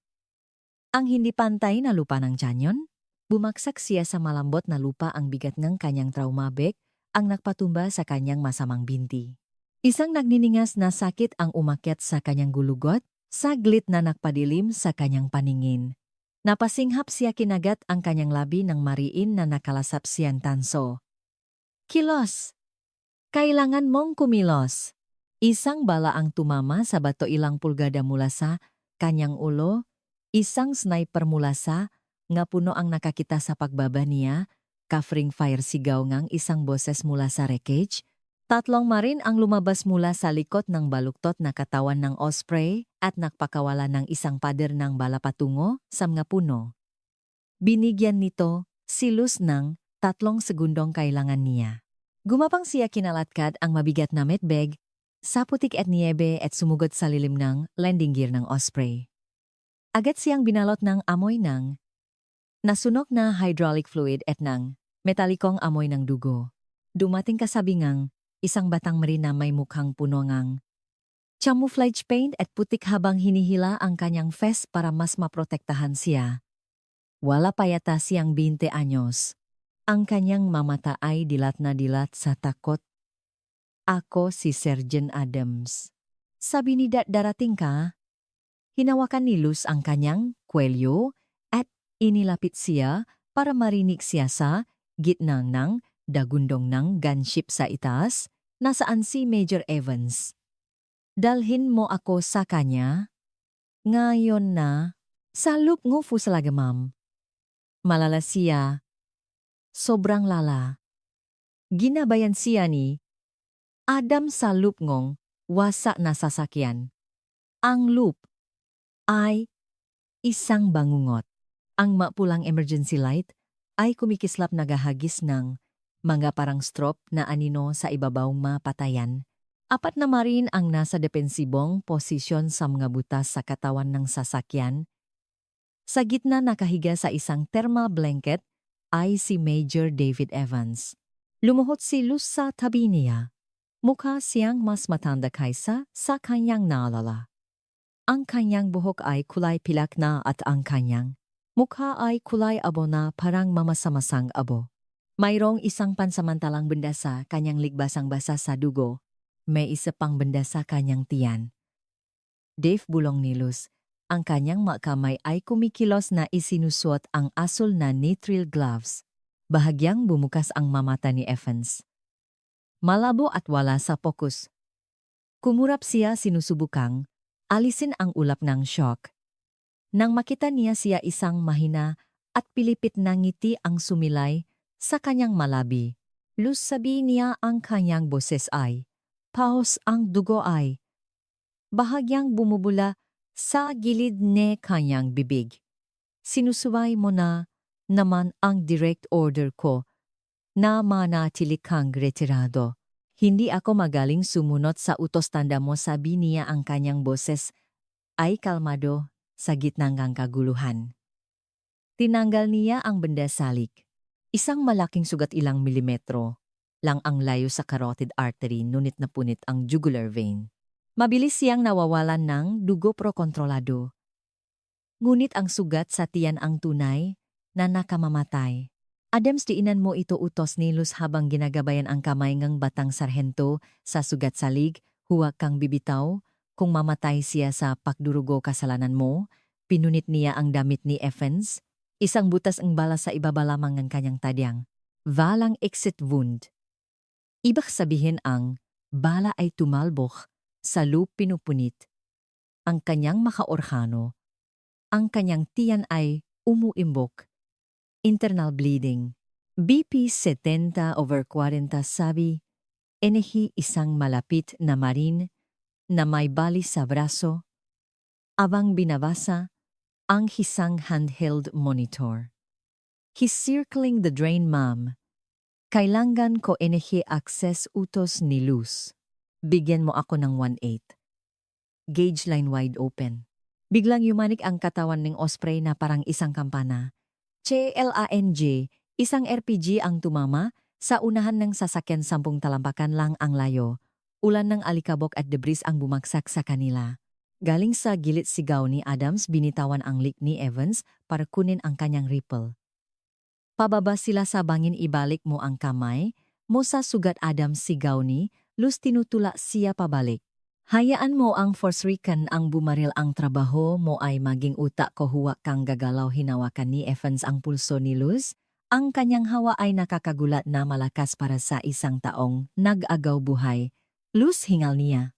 Ang hindi pantay na lupa ng tiyanyon, bumaksak siya sa malambot na lupa. Ang bigat ng kanyang trauma bag ang nagpatumba sa kanyang masamang binti. Isang nagniningas na sakit ang umakyat sa kanyang gulugot, saglit na nagpadilim sa kanyang paningin. Napasinghap siya kinagat ang kanyang labi ng mariin na nakalasap siyang tanso. Kilos! Kailangan mong kumilos. Isang bala ang tumama sa bato ilang pulgada mula sa kanyang ulo, isang sniper mula sa nga puno ang nakakita sa pagbaba niya, covering fire sigaw ngang isang boses mula sa wreckage, tatlong marin ang lumabas mula sa likod ng baluktot na katawan ng osprey at nakpakawala ng isang pader ng bala patungo sa mga puno. Binigyan nito si Luz ng 3 segundong kailangan niya. Gumapang siya kinalatkad ang mabigat na medbag sa putik at niebe at sumugod sa lilim ng landing gear ng osprey. Agad siyang binalot ng amoy ng nasunok na hydraulic fluid at ng metalikong amoy ng dugo. Dumating kasabingang isang batang marina may mukhang puno ngang camouflage paint at putik habang hinihila ang kanyang vest para mas maprotektahan siya. Wala pa yata siyang 20 anyos. Ang kanyang mamata ay dilat na dilat sa takot. Ako si Sergeant Adams. Sabi ni darating ka. Hinawakan ni Luz ang kanyang kwelyo at inilapit siya para marinig siya sa gitna ng dagundong ng gunship sa itaas, nasaan si Major Evans. Dalhin mo ako sa kanya. Ngayon na. Sa loop ng fuselaga ma'am. Malala siya. Sobrang lala. Ginabayan siya ni Adam sa loop ngong wasak na sasakyan. Ang loop ay isang bangungot. Ang mapulang emergency light ay kumikislap nagahagis ng mga parang strop na anino sa ibabaw mapatayan. 4 na marin ang nasa depensibong posisyon sa mga butas sa katawan ng sasakyan. Sa gitna nakahiga sa isang thermal blanket ay si Major David Evans. Lumuhod si Luz sa tabi niya. Mukha siyang mas matanda kaysa sa kanyang naalala. Ang kanyang buhok ay kulay pilak na at ang kanyang mukha ay kulay abo na parang mamasamasang abo. Mayroong isang pansamantalang benda sa kanyang ligbasang basa sa dugo. May isa pang benda sa kanyang tiyan. Dave, bulong ni Luz. Ang kanyang kamay ay kumikilos na isinusuot ang asul na nitrile gloves. Bahagyang bumukas ang mamata ni Evans. Malabo at wala sa pokus. Kumurap siya sinusubukang alisin ang ulap ng shock. Nang makita niya siya isang mahina at pilipit na ngiti ang sumilay sa kanyang malabi. Luz, sabi niya ang kanyang boses ay, pause ang dugo ay. Bahagyang bumubula sa gilid ni kanyang bibig. Sinusuway mo na naman ang direct order ko na manatili kang retirado. Hindi ako magaling sumunod sa utos, tanda mo, sabi niya ang kanyang boses ay kalmado sa gitna ng kaguluhan. Tinanggal niya ang benda salik. Isang malaking sugat ilang milimetro lang ang layo sa carotid artery, ngunit napunit ang jugular vein. Mabilis siyang nawawalan ng dugo pro kontrolado. Ngunit ang sugat sa tiyan ang tunay na nakamamatay. Adams, diinan mo ito, utos ni Luz habang ginagabayan ang kamay ng batang sarhento sa sugat salig. Huwag kang bibitaw. Kung mamatay siya sa pagdurugo, kasalanan mo. Pinunit niya ang damit ni Evans. Isang butas ang bala sa ibaba lamang ng kanyang tadyang. Walang exit wound. Ibig sabihin ang bala ay tumalbok sa loop pinupunit. Ang kanyang makaorhano. Ang kanyang tiyan ay umuimbok. Internal bleeding. BP 70/40, sabi. Enehi, isang malapit na marin na may bali sa braso. Abang binabasa ang isang handheld monitor. He's circling the drain, ma'am. Kailangan ko enehi access, utos ni Luz. Bigyan mo ako ng 1/8. Gauge line wide open. Biglang yumanik ang katawan ng osprey na parang isang kampana. CLANJ, isang RPG ang tumama sa unahan ng sasakyan. 10 talampakan lang ang layo. Ulan ng alikabok at debris ang bumagsak sa kanila. Galing sa gilid sigaw ni Adams, binitawan ang leak ni Evans para kunin ang kanyang rifle. Pababa sila sa bangin, ibalik mo ang kamay mo sa sugat, Adams, sigaw ni Luz, tinutula siya pabalik. Hayaan mo ang forsrikan ang bumaril ang trabaho mo ay maging utak ko huwag kang gagalaw hinawakan ni Evans ang pulso ni Luz. Ang kanyang hawa ay nakakagulat na malakas para sa isang taong nag-agaw buhay. Luz hingal niya.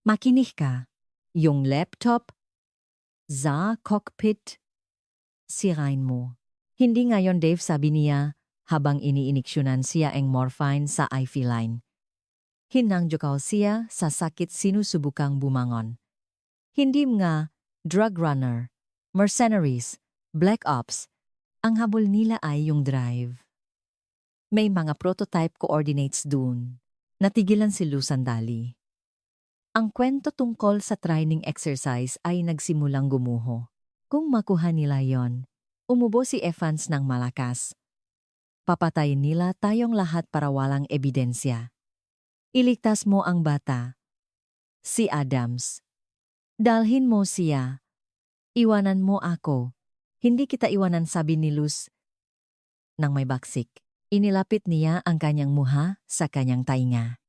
Makinig ka. Yung laptop sa cockpit sirain mo. Hindi ngayon Dave sabi niya habang iniiniksyonan siya ang morphine sa IV line. Hinangjokaw siya sa sakit sinusubukang bumangon. Hindi nga drug runner, mercenaries, black ops, ang habol nila ay yung drive. May mga prototype coordinates dun. Natigilan si Luz sandali. Ang kwento tungkol sa training exercise ay nagsimulang gumuho. Kung makuha nila yon, umubo si Evans ng malakas. Papatayin nila tayong lahat para walang ebidensya. Iligtas mo ang bata. Si Adams. Dalhin mo siya. Iwanan mo ako. Hindi kita iwanan sabi ni Luz. Nang may baksik, inilapit niya ang kanyang muha sa kanyang tainga.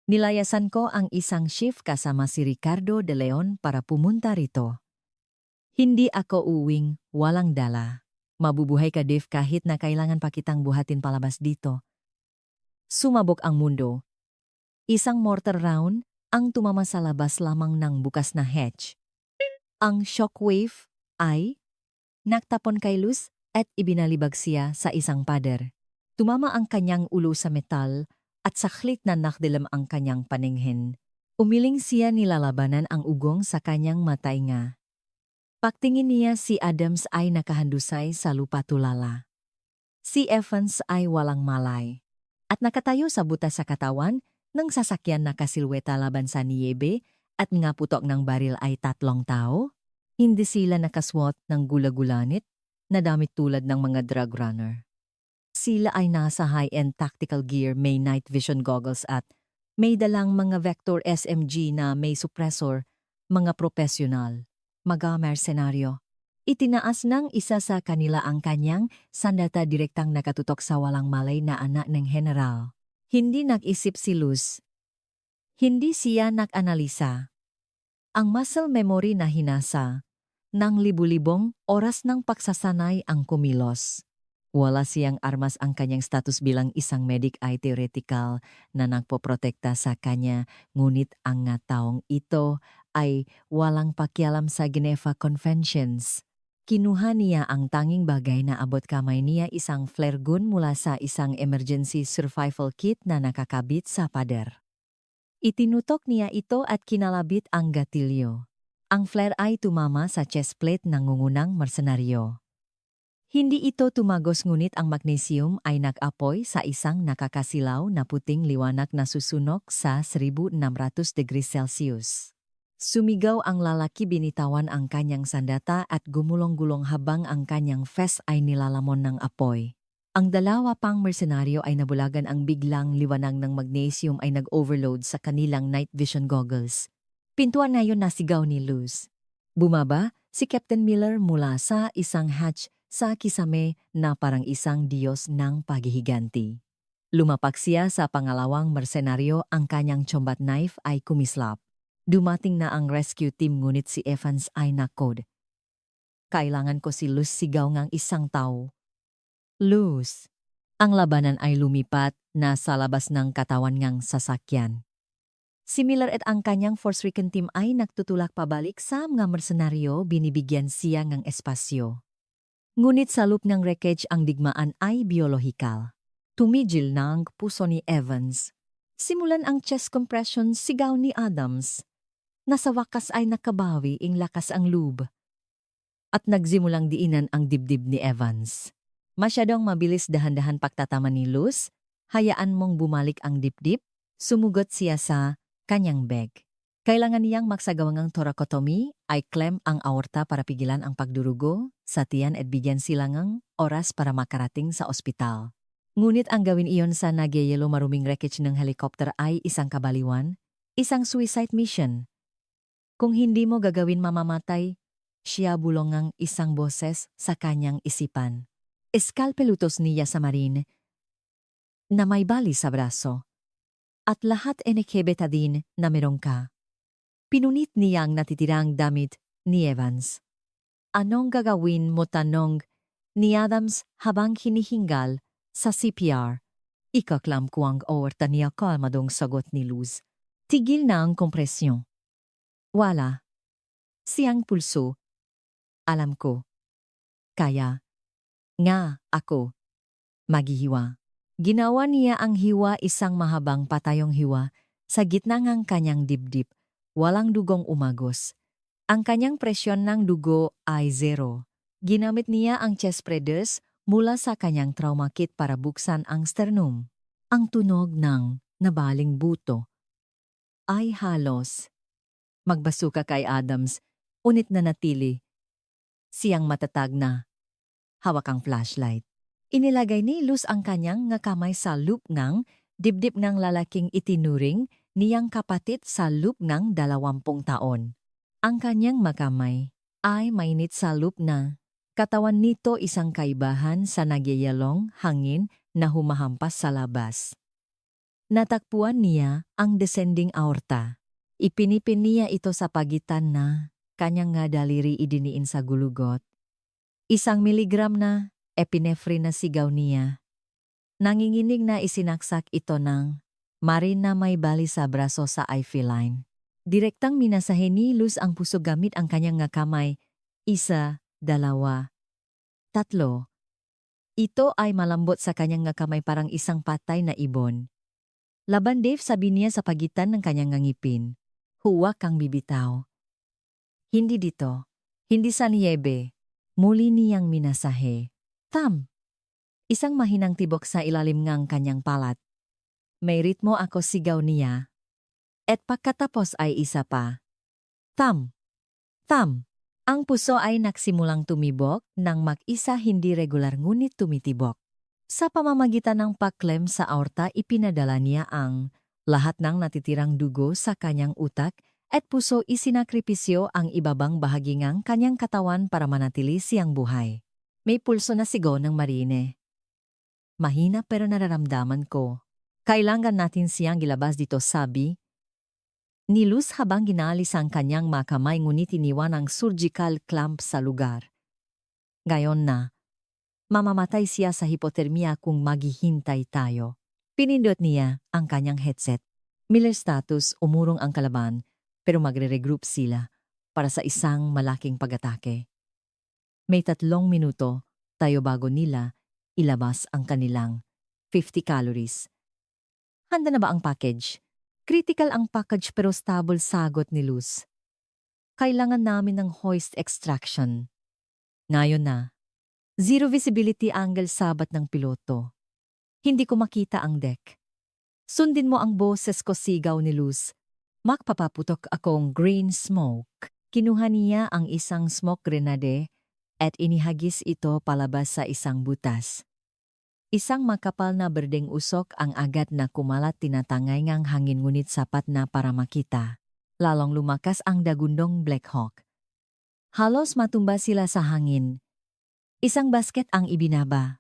Nilayasan ko ang isang shift kasama si Ricardo de Leon para pumunta rito. Hindi ako uwing walang dala. Mabubuhay ka Dave kahit na kailangan pa kitang buhatin palabas dito. Sumabog ang mundo. Isang mortar round ang tumama sa labas lamang ng bukas na hatch. Ang shockwave ay nagtapon kay Luz at ibinalibag siya sa isang pader. Tumama ang kanyang ulo sa metal at saklit na nakdilam ang kanyang paninghin. Umiling siya nilalabanan ang ugong sa kanyang matainga. Pagtingin niya si Adams ay nakahandusay sa lupa tulala. Si Evans ay walang malay. At nakatayo sa butas sa katawan ng sasakyan na kasilweta laban sa niyebe at nga putok ng baril ay 3 tao. Hindi sila nakaswat ng gula-gulanit na damit tulad ng mga drug runner. Sila ay nasa high-end tactical gear, may night vision goggles at may dalang mga Vector SMG na may suppressor, mga profesional, mga mersenaryo. Itinaas ng isa sa kanila ang kanyang sandata direktang nakatutok sa walang malay na anak ng general. Hindi nag-isip si Luz. Hindi siya nag-analisa. Ang muscle memory na hinasa ng libu-libong oras ng pagsasanay ang kumilos. Wala siyang armas ang kanyang status bilang isang medic ay theoretical na nagpoprotekta sa kanya, ngunit ang nga taong ito ay walang pakialam sa Geneva Conventions. Kinuha niya ang tanging bagay na abot kamay niya, isang flare gun mula sa isang emergency survival kit na nakakabit sa pader. Itinutok niya ito at kinalabit ang gatilyo. Ang flare ay tumama sa chest plate ng ngungunang mersenaryo. Hindi ito tumagos ngunit ang magnesium ay nag-apoy sa isang nakakasilaw na puting liwanag na susunok sa 1600 degrees Celsius. Sumigaw ang lalaki, binitawan ang kanyang sandata at gumulong-gulong habang ang kanyang vest ay nilalamon ng apoy. Ang dalawa pang mersenaryo ay nabulagan, ang biglang liwanag ng magnesium ay nag-overload sa kanilang night vision goggles. Pintuan na yun nasigaw ni Luz. Bumaba si Captain Miller mula sa isang hatch sa kisame na parang isang diyos ng paghihiganti. Lumapak siya sa pangalawang mersenaryo, ang kanyang combat knife ay kumislap. Dumating na ang rescue team ngunit si Evans ay nakod. Kailangan ko si Luz, sigaw ngang isang tao. Luz. Ang labanan ay lumipat na sa labas ng katawan ngang sasakyan. Si Miller at ang kanyang Force-Recon team ay nagtutulak pabalik sa mga mersenaryo, binibigyan siya ng espasyo. Ngunit sa loob ng wreckage ang digmaan ay biolohikal. Tumigil na ang puso ni Evans. Simulan ang chest compression, sigaw ni Adams. Nasa wakas ay nakabawi ang lakas ang loob. At nagsimulang diinan ang dibdib ni Evans. Masyadong mabilis, dahan-dahan pagtatama ni Luz. Hayaan mong bumalik ang dibdib. Sumugot siya sa kanyang bag. Kailangan niyang magsagawang thoracotomy, ay clamp ang aorta para pigilan ang pagdurugo sa tiyan at bigyan sila ng oras para makarating sa ospital. Ngunit ang gawin iyon sa nagyayelo maruming wreckage ng helicopter ay isang kabaliwan, isang suicide mission. Kung hindi mo gagawin, mamamatay, siya bulong ang isang boses sa kanyang isipan. Eskalpelutos niya sa marine na may bali sa braso. At lahat enikebeta din na meron ka. Pinunit niyang natitirang damit ni Evans. Anong gagawin mo, tanong ni Adams habang hinihingal sa CPR? Ikaklam ko ang aorta niya, kalmadong sagot ni Luz. Tigil na ang kompresyon. Wala. Siyang pulso. Alam ko. Kaya. Nga, ako. Maghihiwa. Ginawa niya ang hiwa, isang mahabang patayong hiwa, sa gitna ng kanyang dibdib. Walang dugong umagos. Ang kanyang presyon ng dugo ay 0. Ginamit niya ang chest pressures mula sa kanyang trauma kit para buksan ang sternum. Ang tunog ng nabaling buto ay halos magbasuka kay Adams, unit na natili. Siyang matatag na hawak ang flashlight. Inilagay ni Luz ang kanyang nga kamay sa loop ng dibdib ng lalaking itinuring niyang kapatid sa loop ng 20 taon. Ang kanyang makamay ay mainit sa loop na katawan nito, isang kaibahan sa nagyayalong hangin na humahampas sa labas. Natakpuan niya ang descending aorta. Ipinipin niya ito sa pagitan na kanyang nga daliri, idiniin sa gulugot. 1 miligram na epinephrine na sigaw niya. Nanginginig na isinaksak ito ng marin na may bali sa braso sa IV line. Direktang minasahe ni Luz ang puso gamit ang kanyang nga kamay. 1, 2, 3. Ito ay malambot sa kanyang nga kamay, parang isang patay na ibon. Laban, Dave, sabi niya sa pagitan ng kanyang nga ngipin. Huwag kang bibitaw. Hindi dito. Hindi sa niyebe. Muli niyang minasahe. Tam. Isang mahinang tibok sa ilalim ng kanyang palat. May ritmo, ako, sigaw niya. At pagkatapos ay isa pa. Tam. Tam. Ang puso ay nagsimulang tumibok ng mag-isa, hindi regular ngunit tumitibok. Sa pamamagitan ng paklem sa aorta, ipinadala niya ang lahat ng natitirang dugo sa kanyang utak at puso. Isinakripisyo ang ibabang bahagi ng kanyang katawan para manatili siyang buhay. May pulso na sigaw ng Marine. Mahina pero nararamdaman ko. Kailangan natin siyang ilabas dito, sabi ni Luz habang ginaalis ang kanyang makamay, ngunit iniwan ang surgical clamp sa lugar. Ngayon na, mamamatay siya sa hipotermia kung maghihintay tayo. Pinindot niya ang kanyang headset. Miller status, umurong ang kalaban, pero magre-regroup sila para sa isang malaking pag-atake. May 3 minuto tayo bago nila ilabas ang kanilang 50 calories. Handa na ba ang package? Critical ang package pero stable, sagot ni Luz. Kailangan namin ng hoist extraction. Ngayon na. 0 visibility angle, sabat ng piloto. Hindi ko makita ang deck. Sundin mo ang boses ko, sigaw ni Luz. Magpapaputok akong green smoke. Kinuha niya ang isang smoke grenade at inihagis ito palabas sa isang butas. Isang makapal na berdeng usok ang agad na kumalat, tinatangay ngang hangin ngunit sapat na para makita. Lalong lumakas ang dagundong Black Hawk. Halos matumba sila sa hangin. Isang basket ang ibinaba.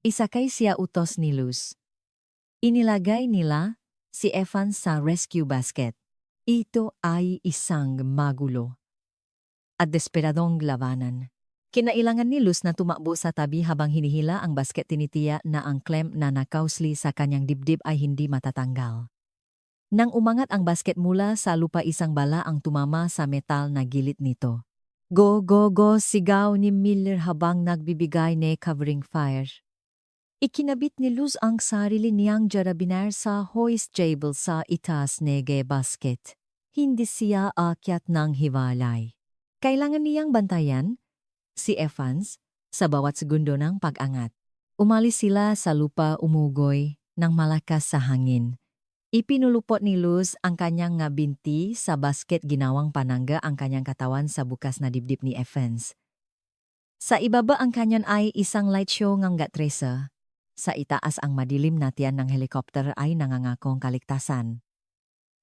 Isakay siya, utos ni Luz. Inilagay nila si Evans sa rescue basket. Ito ay isang magulo at desperadong labanan. Kinailangan ni Luz na tumakbo sa tabi habang hinihila ang basket. Tinitiya na ang clamp na nakausli sa kanyang dibdib ay hindi matatanggal. Nang umangat ang basket mula sa lupa, isang bala ang tumama sa metal na gilid nito. Go, go, go, sigaw ni Miller habang nagbibigay ng covering fire. Ikinabit ni Luz ang sarili niyang jarabiner sa hoist table sa itaas nege basket. Hindi siya aakyat ng hiwalay. Kailangan niyang bantayan si Evans sa bawat segundo ng pag-angat. Umalis sila sa lupa, umugoy ng malakas sa hangin. Ipinulupot ni Luz ang kanyang nga binti sa basket, ginawang panangga ang kanyang katawan sa bukas na dibdib ni Evans. Sa ibaba ang kanyon ay isang light show ng gatresa. Sa itaas ang madilim na tiyan ng helikopter ay nangangakong kaligtasan.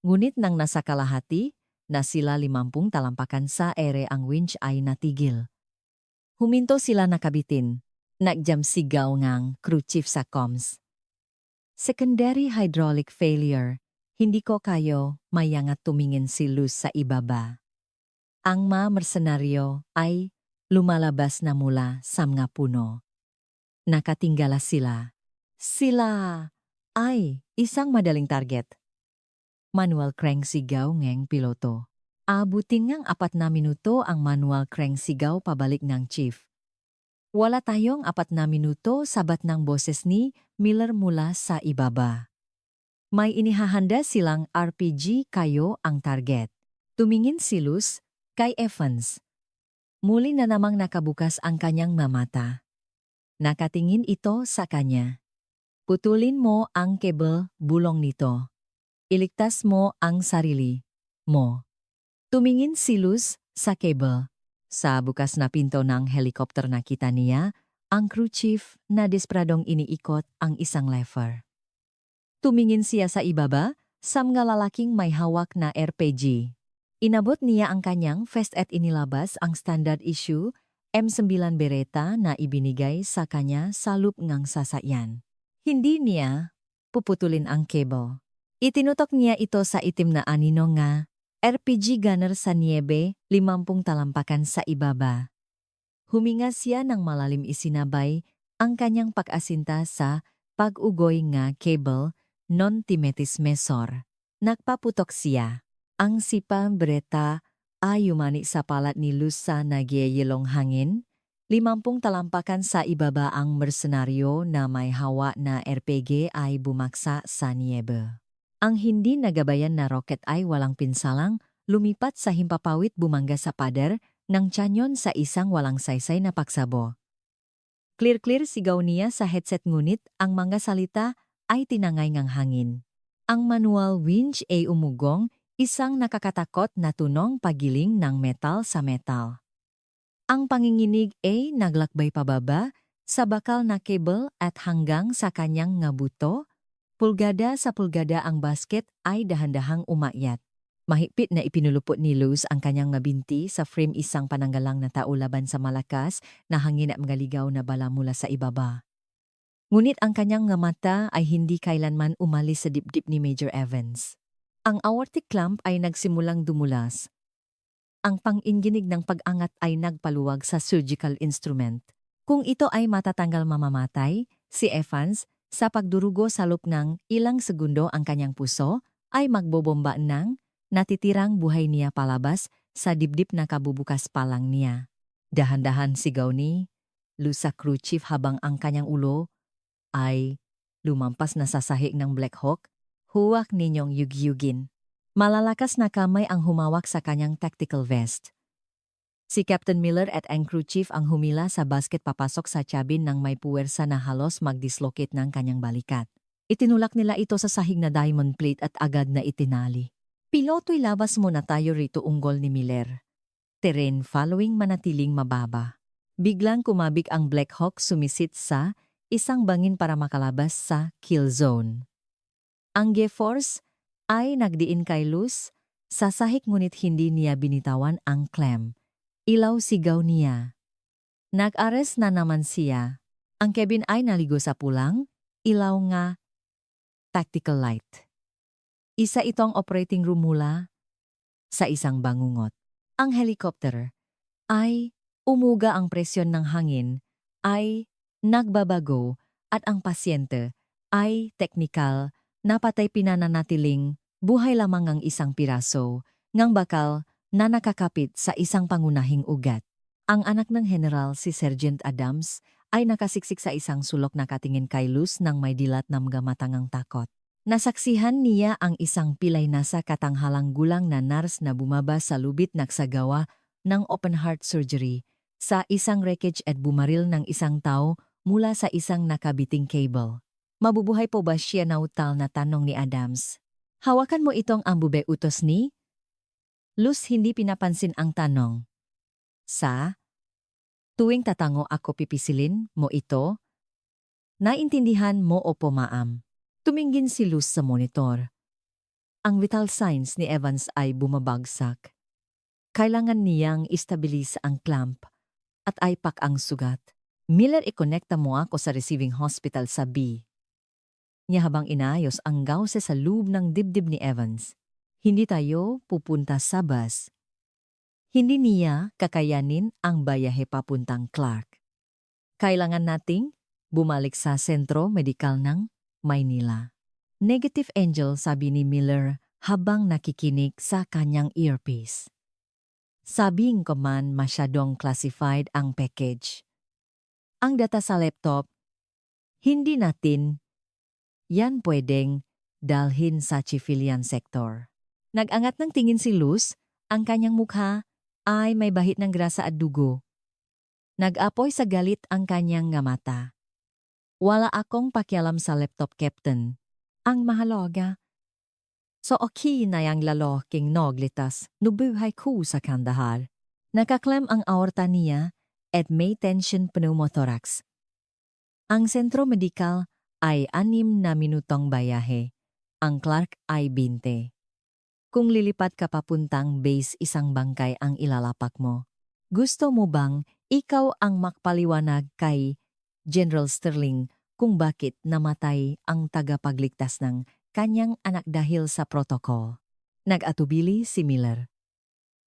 Ngunit nang nasa kalahati na sila 50 talampakan sa ere, ang winch ay natigil. Huminto sila, nakabitin. Nagjam sigaw ngang crew chief sa comms. Secondary hydraulic failure. Hindi ko kayo mayangat tumingin si Luz sa ibaba. Ang mga mersenaryo ay lumalabas na mula sa mga puno. Nakatinggala sila. Sila ay isang madaling target. Manual crank sigaw ngeng piloto. Abutin ngang 4 na minuto ang manual crank sigaw pabalik ng chief. Wala tayong 4 na minuto sabat ng boses ni Miller mula sa ibaba. May inihahanda silang RPG kayo ang target. Tumingin si Luz kay Evans. Muli na namang nakabukas ang kanyang mamata. Nakatingin ito sa kanya. Putulin mo ang cable bulong nito. Iligtas mo ang sarili mo. Tumingin si Luz sa cable. Sa bukas na pinto ng helicopter nakita niya ang crew chief na despradong iniikot ang isang lever. Tumingin siya sa ibaba sa mga lalaking may hawak na RPG. Inabot niya ang kanyang vest at inilabas ang standard issue M9 Beretta na ibinigay sa kanya sa loop ngang sasakyan. Hindi niya puputulin ang cable. Itinutok niya ito sa itim na anino nga RPG gunner sa niebe 50 talampakan sa ibaba. Huminga siya ng malalim isinabay ang kanyang pag-asinta sa pag-ugoy nga cable non-timetis mesor. Nagpaputok siya. Ang sipa Beretta ay umani sa palat ni Luz sa nagyayelong hangin. 50 talampakan sa ibaba ang mersenaryo na may hawa na RPG ay bumaksa sa niebe. Ang hindi nagabayan na rocket ay walang pinsalang, lumipat sa himpapawid bumangga sa pader ng tiyanyon sa isang walang saysay na paksabo. Clear sigaw niya sa headset ngunit ang mga salita ay tinangay ngang hangin. Ang manual winch ay umugong, isang nakakatakot na tunong pagiling ng metal sa metal. Ang panginginig ay naglakbay pababa sa bakal na cable at hanggang sa kanyang nga buto. Pulgada sa pulgada ang basket ay dahan-dahang umakyat. Mahigpit na ipinulupot ni Luz ang kanyang nga binti sa frame isang pananggalang na tao laban sa malakas na hangin at mga ligaw na bala mula sa ibaba. Ngunit ang kanyang nga mata ay hindi kailanman umalis sa dibdib ni Major Evans. Ang aortic clamp ay nagsimulang dumulas. Ang panginginig ng pag-angat ay nagpaluwag sa surgical instrument. Kung ito ay matatanggal mamamatay, si Evans, sa pagdurugo sa loob ng ilang segundo ang kanyang puso, ay magbobomba ng natitirang buhay niya palabas sa dibdib na kabubukas pa lang niya. Dahan-dahan sigaw ni Luz sa crew chief habang ang kanyang ulo ay lumampas na sa sahig ng Black Hawk. Huwag ninyong yugyugin. Malalakas na kamay ang humawak sa kanyang tactical vest. Si Captain Miller at ang crew chief ang humila sa basket papasok sa cabin ng may puwersa na halos mag-dislocate ng kanyang balikat. Itinulak nila ito sa sahig na diamond plate at agad na itinali. Piloto'y labas muna tayo rito, unggol ni Miller. Terrain following manatiling mababa. Biglang kumabig ang Black Hawk, sumisit sa isang bangin para makalabas sa kill zone. Ang G-force ay nagdiin kay Luz sa sahig ngunit hindi niya binitawan ang clamp. Ilaw sigaw niya. Nag-ares na naman siya. Ang cabin ay naligo sa pulang, ilaw nga, tactical light. Isa itong operating room mula sa isang bangungot. Ang helicopter ay umuga, ang presyon ng hangin ay nagbabago at ang pasyente ay teknikal na patay pinananatiling buhay lamang ang isang piraso ngang bakal na nakakapit sa isang pangunahing ugat. Ang anak ng general, si Sergeant Adams, ay nakasiksik sa isang sulok, nakatingin kay Luz ng may dilat na mga matangang takot. Nasaksihan niya ang isang pilay na sa katanghalang gulang na nurse na bumaba sa lubid nagsagawa ng open heart surgery sa isang wreckage at bumaril ng isang tao mula sa isang nakabiting cable. Mabubuhay po ba siya, nautal na tanong ni Adams. Hawakan mo itong ambube, utos ni Luz, hindi pinapansin ang tanong. Sa tuwing tatango ako, pipisilin mo ito? Naintindihan mo, opo ma'am. Tumingin si Luz sa monitor. Ang vital signs ni Evans ay bumabagsak. Kailangan niyang istabilis ang clamp at ipak ang sugat. Miller, ikonekta mo ako sa receiving hospital sa B. niya habang inayos ang gause sa loob ng dibdib ni Evans. Hindi tayo pupunta sa bus. Hindi niya kakayanin ang bayahe papuntang Clark. Kailangan nating bumalik sa sentro medikal ng Maynila. Negative Angel, sabi ni Miller habang nakikinig sa kanyang earpiece. Sabing ko man masyadong classified ang package. Ang data sa laptop, hindi natin yan pwedeng dalhin sa civilian sector. Nag-angat ng tingin si Luz, ang kanyang mukha ay may bahit ng grasa at dugo. Nag-apoy sa galit ang kanyang nga mata. Wala akong pakialam sa laptop, Captain. Ang mahalaga. So okay na yang lalaking naglitas nubuhay ko sa Kandahar. Nakaklem ang aorta niya at may tension pneumothorax. Ang sentro medikal ay 6 na minutong bayahe. Ang Clark ay 20. Kung lilipat ka papuntang base, isang bangkay ang ilalapak mo. Gusto mo bang ikaw ang makpaliwanag kay General Sterling kung bakit namatay ang tagapagligtas ng kanyang anak dahil sa protocol? Nag-atubili si Miller.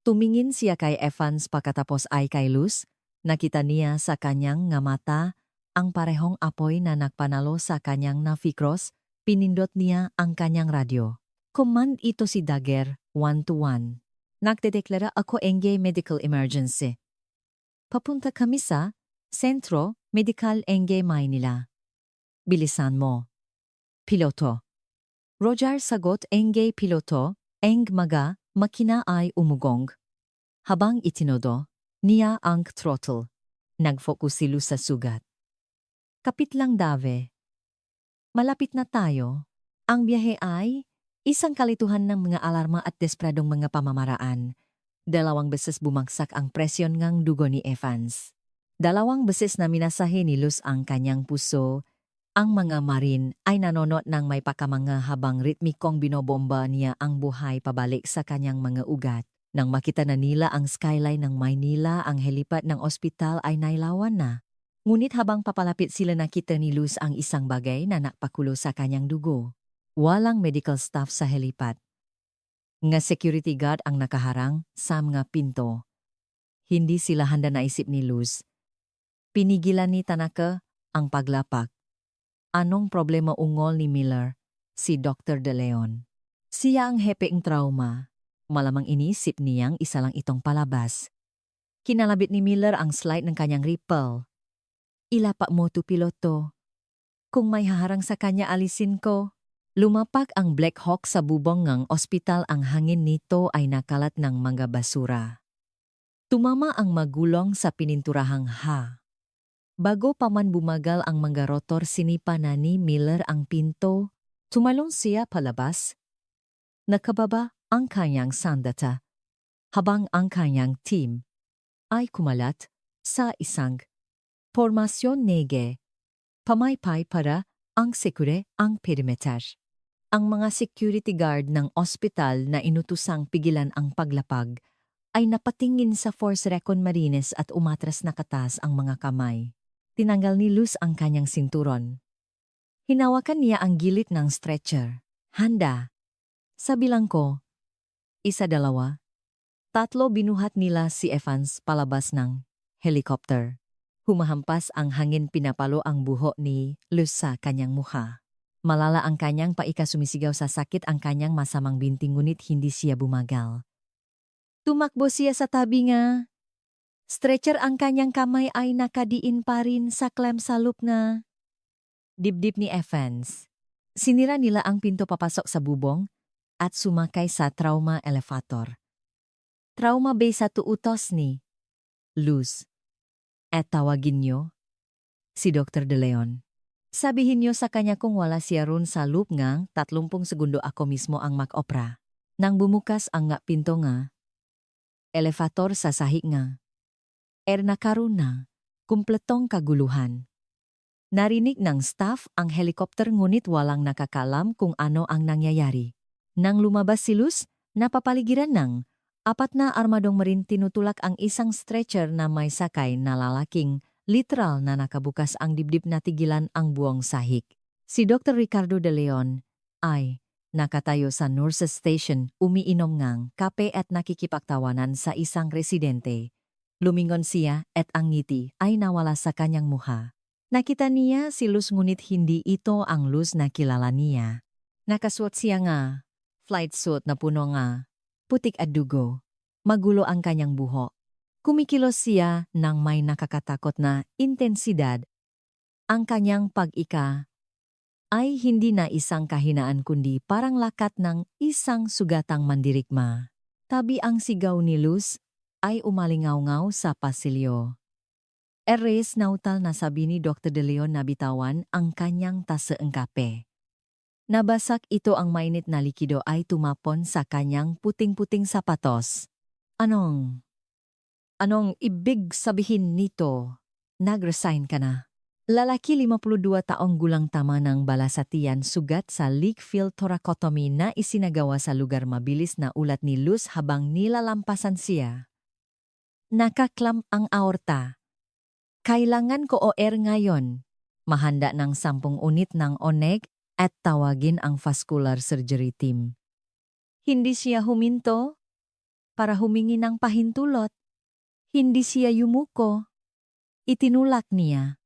Tumingin siya kay Evans pagkatapos ay kay Luz. Nakita niya sa kanyang nga mata ang parehong apoy na nagpanalo sa kanyang nafikros. Pinindot niya ang kanyang radyo. Command ito si Dagger, 1-1. Nagdedeklara ako medical emergency. Papunta kami sa Sentro Medical Maynila. Bilisan mo. Piloto. Roger, sagot piloto, makina ay umugong. Habang itinodo niya ang throttle, nag-focus si Luz sa sugat. Kapit lang, Dave. Malapit na tayo. Ang biyahe ay isang kalituhan ng mga alarma at despradong mga pamamaraan. 2 beses bumagsak ang presyon ng dugo ni Evans. 2 beses na minasahe ni Luz ang kanyang puso. Ang mga marin ay nanonot ng may pakamanga habang ritmikong binobomba niya ang buhay pabalik sa kanyang mga ugat. Nang makita na nila ang skyline ng Maynila, ang helipad ng ospital ay nailawan na. Ngunit habang papalapit sila, nakita ni Luz ang isang bagay na nakpakulo sa kanyang dugo. Walang medical staff sa helipad. Nga security guard ang nakaharang sa mga pinto. Hindi sila handa naisip ni Luz. Pinigilan ni Tanaka ang paglapak. Anong problema, ungol ni Miller? Si Dr. De Leon. Siya ang hepeng trauma. Malamang inisip niyang isa lang itong palabas. Kinalabit ni Miller ang slide ng kanyang ripple. Ilapak mo to, piloto. Kung may haharang sa kanya, alisin ko. Lumapak ang Black Hawk sa bubong ng ospital. Ang hangin nito ay nakalat ng mga basura. Tumama ang magulong sa pininturahang ha. Bago pa man bumagal ang mga rotor, sinipa na ni Miller ang pinto. Tumalon siya palabas. Nakababa ang kanyang sandata, habang ang kanyang team ay kumalat sa isang formasyon nege. Pamaypay para ang sekure ang perimeter. Ang mga security guard ng ospital na inutusang pigilan ang paglapag ay napatingin sa Force Recon Marines at umatras na katas ang mga kamay. Tinanggal ni Luz ang kanyang sinturon. Hinawakan niya ang gilid ng stretcher. Handa. Sabilang ko. 1, 2. 3 binuhat nila si Evans palabas ng helicopter. Humahampas ang hangin, pinapalo ang buhok ni Luz sa kanyang mukha. Malala ang kanyang paika, sumisigaw sa sakit ang kanyang masamang binti, ngunit hindi siya bumagal. Tumakbo siya sa tabi nga. Stretcher, ang kanyang kamay ay nakadiin pa rin sa clamp sa loop na dibdib ni Evans. Sinira nila ang pinto papasok sa bubong at sumakay sa trauma elevator. Trauma bay sa tuutos ni Luz. At tawagin niyo si Dr. De Leon. Sabihin niyo sa kanya kung wala siya ron sa loop ngang 30 segundo, ako mismo ang mag-opera. Nang bumukas ang nga pinto nga, elevator sa sahig nga. Nakaroon na, kumpletong kaguluhan. Narinig ng staff ang helicopter, ngunit walang nakakalam kung ano ang nangyayari. Nang lumabas si Luz, napapaligiran ng 4 na armadong marin. Tinutulak ang isang stretcher na may sakay na lalaking, literal na nakabukas ang dibdib, na tigilan ang buong sahig. Si Dr. Ricardo de Leon ay nakatayo sa nurses station, umiinom ngang kape at nakikipagtawanan sa isang residente. Lumingon siya at ang ngiti ay nawala sa kanyang mukha. Nakita niya si Luz ngunit hindi ito ang Luz na kilala niya. Nakasuot siya nga, flight suit na puno nga, putik at dugo. Magulo ang kanyang buhok. Kumikilos siya ng may nakakatakot na intensidad. Ang kanyang pag-ika ay hindi na isang kahinaan kundi parang lakat ng isang sugatang mandirigma. Tabi ang sigaw ni Luz ay umalingaw-ngaw sa pasilyo. Eres nautal na sabi ni Dr. De Leon na bitawan ang kanyang taseang kape. Nabasak ito ang mainit na likido ay tumapon sa kanyang puting-puting sapatos. Anong ibig sabihin nito? Nag-resign ka na. Lalaki 52 taong gulang tama ng balasatian sugat sa leak field thoracotomy na isinagawa sa lugar mabilis na ulat ni Luz habang nilalampasan siya. Nakaklam ang aorta. Kailangan ko OR ngayon. Mahanda ng 10 unit ng ONEG at tawagin ang vascular surgery team. Hindi siya huminto para humingi ng pahintulot. Hindi siya yumuko. Itinulak niya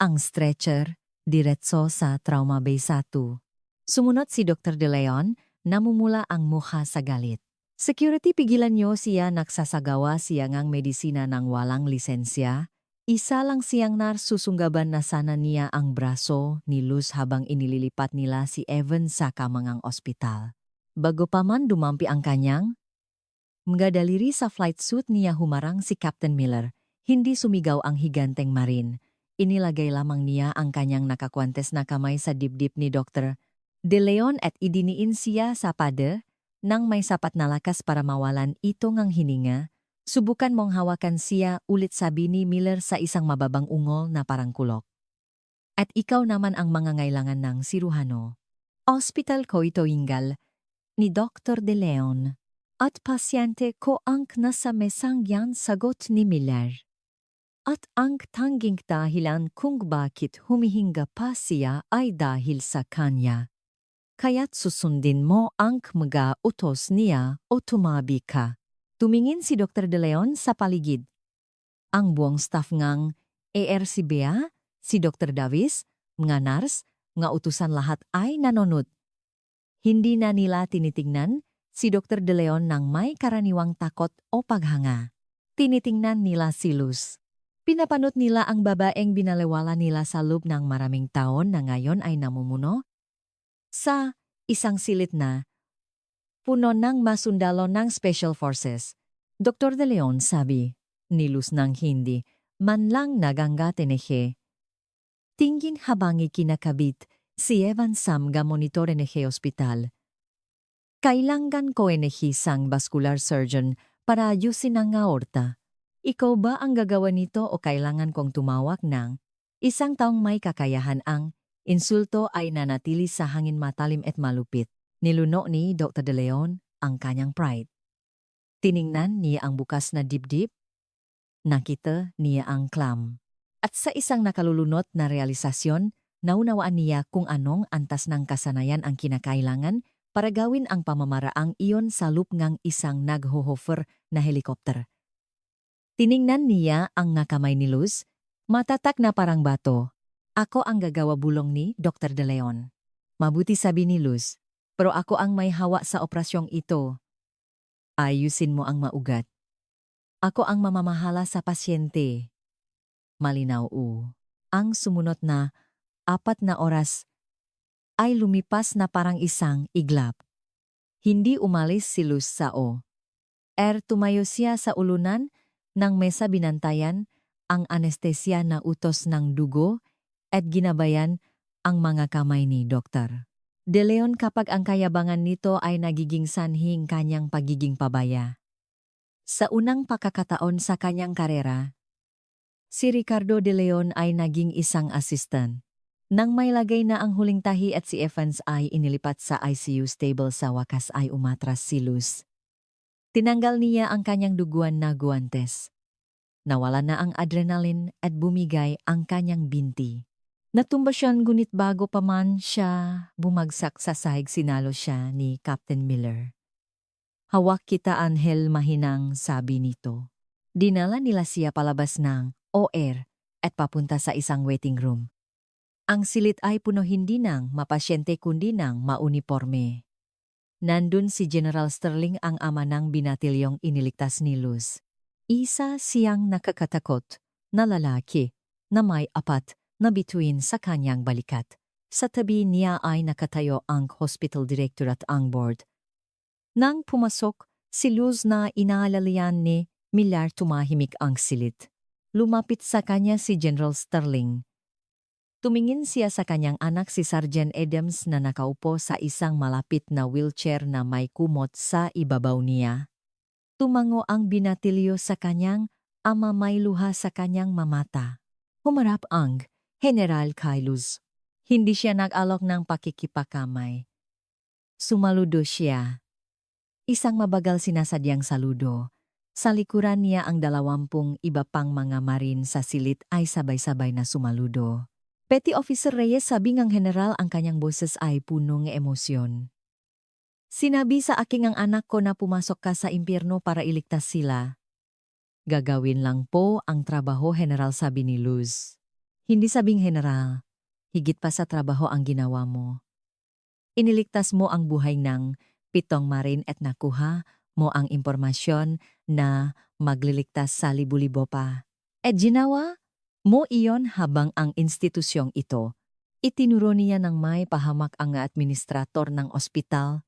ang stretcher diretso sa Trauma Bay 1. Sumunod si Dr. De Leon, namumula ang mukha sa galit. Security, pigilan niyo siya, nagsasagawa siya ngang medisina ng walang lisensya. Isa lang siyang narsusunggaban na sana niya ang braso ni Luz habang inililipat nila si Evan sa kamangang ospital. Bago pa man dumampi ang kanyang mga daliri sa flight suit niya, humarang si Captain Miller. Hindi sumigaw ang higanteng marine. Inilagay lamang niya ang kanyang nakakwantes na kamay sa dibdib ni Dr. De Leon at idiniin siya sa pader nang may sapat na lakas para mawalan ito ngang hininga. Subukan mong hawakan siya, ulit sabi ni Miller sa isang mababang ungol na parang kulok. At ikaw naman ang mangangailangan ng siruhano. Hospital ko ito, ingal ni Dr. De Leon. At pasyente ko ang nasa mesang yan, sagot ni Miller. At ang tanging dahilan kung bakit humihinga pa siya ay dahil sa kanya. Kaya't susundin mo ang mga utos niya o tumabi ka. Tumingin si Dr. De Leon sa paligid. Ang buong staff ngang ARCBA, si Dr. Davis, mga nurse, mga utusan lahat ay nanonood. Hindi na nila tinitingnan si Dr. De Leon ng may karaniwang takot o paghanga. Tinitingnan nila si Luz. Pinapanot nila ang babaeng binalewala nila sa loob ng maraming taon na ngayon ay namumuno sa isang silit na puno ng masundalo ng Special Forces. Dr. De Leon, sabi ni Luz ng hindi man lang naganggatenehe. Tingin habang ikinakabit si Evan Sam ga monitor enehe ospital. Kailangan ko sang vascular surgeon para ayusin ang aorta. Ikaw ba ang gagawa nito o kailangan kong tumawag ng isang taong may kakayahan? Ang insulto ay nanatili sa hangin matalim at malupit. Niluno ni Dr. De Leon ang kanyang pride. Tiningnan niya ang bukas na dibdib. Nakita niya ang clam. At sa isang nakalulunot na realisasyon, naunawaan niya kung anong antas ng kasanayan ang kinakailangan para gawin ang pamamaraang iyon sa loop ngang isang nagho-hover na helikopter. Tiningnan niya ang kamay ni Luz, matatak na parang bato. Ako ang gagawa, bulong ni Dr. De Leon. Mabuti, sabi ni Luz. Pero ako ang may hawa sa operasyong ito. Ayusin mo ang maugat. Ako ang mamamahala sa pasyente. Malinaw. Ang sumunod na 4 na oras ay lumipas na parang isang iglap. Hindi umalis si Luz sa tumayo siya sa ulunan ng mesa, binantayan ang anestesya na utos ng dugo at ginabayan ang mga kamay ni Dr. De Leon kapag ang kayabangan nito ay nagiging sanhing kanyang pagiging pabaya. Sa unang pagkakataon sa kanyang karera, si Ricardo De Leon ay naging isang assistant. Nang may lagay na ang huling tahi at si Evans ay inilipat sa ICU stable, sa wakas ay umatras si Luz. Tinanggal niya ang kanyang duguan na guwantes. Nawala na ang adrenaline at bumigay ang kanyang binti. Natumba siya ngunit bago pa man siya bumagsak sa sahig sinalo siya ni Captain Miller. Hawak kita Angel, mahinang sabi nito. Dinala nila siya palabas ng OR at papunta sa isang waiting room. Ang silid ay puno hindi ng mapasyente kundi ng mauniporme. Nandun si General Sterling, ang ama ng binatilyong iniligtas ni Luz. Isa siyang nakakatakot na lalaki na may apat na bituin sa kanyang balikat. Sa tabi niya ay nakatayo ang hospital director at ang board. Nang pumasok si Luz na inaalalayan ni Miller, tumahimik ang silid. Lumapit sa kanya si General Sterling. Tumingin siya sa kanyang anak si Sergeant Adams na nakaupo sa isang malapit na wheelchair na may kumot sa ibabaw niya. Tumango ang binatilyo sa kanyang ama, may luha sa kanyang mamata. Humarap ang General kay Luz. Hindi siya nag-alok ng pakikipakamay. Sumaludo siya. Isang mabagal sinasadyang saludo. Sa likuran niya ang 20 iba pang mga marin sa silid ay sabay-sabay na sumaludo. Petty Officer Reyes, sabi ng general, ang kanyang boses ay punong emosyon. Sinabi sa aking ang anak ko na pumasok ka sa impyerno para iligtas sila. Gagawin lang po ang trabaho, General, sabi ni Luz. Hindi sabing general, higit pa sa trabaho ang ginawa mo. Iniligtas mo ang buhay ng 7 marin at nakuha mo ang impormasyon na magliligtas sa libu-libo pa. At ginawa mo iyon habang ang institusyong ito, itinuro niya ng may pahamak ang administrator ng ospital,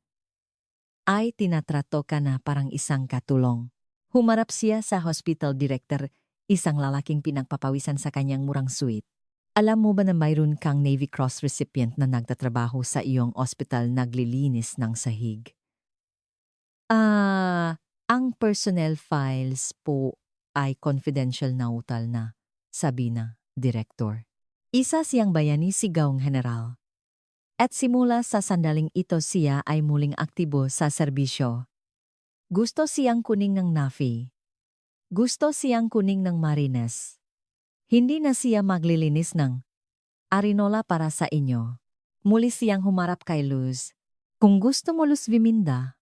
ay tinatrato ka na parang isang katulong. Humarap siya sa hospital director, isang lalaking pinagpapawisan sa kanyang murang suite. Alam mo ba na mayroon kang Navy Cross recipient na nagtatrabaho sa iyong ospital, naglilinis ng sahig? Ang personnel files po ay confidential na utal na, sabi na direktor. Isa siyang bayani, sigawng general. At simula sa sandaling ito siya ay muling aktibo sa serbisyo. Gusto siyang kuning ng Navy. Gusto siyang kuning ng Marines. Hindi na siya maglilinis ng arinola para sa inyo. Muli siyang humarap kay Luz. Kung gusto mo, Luz Viminda,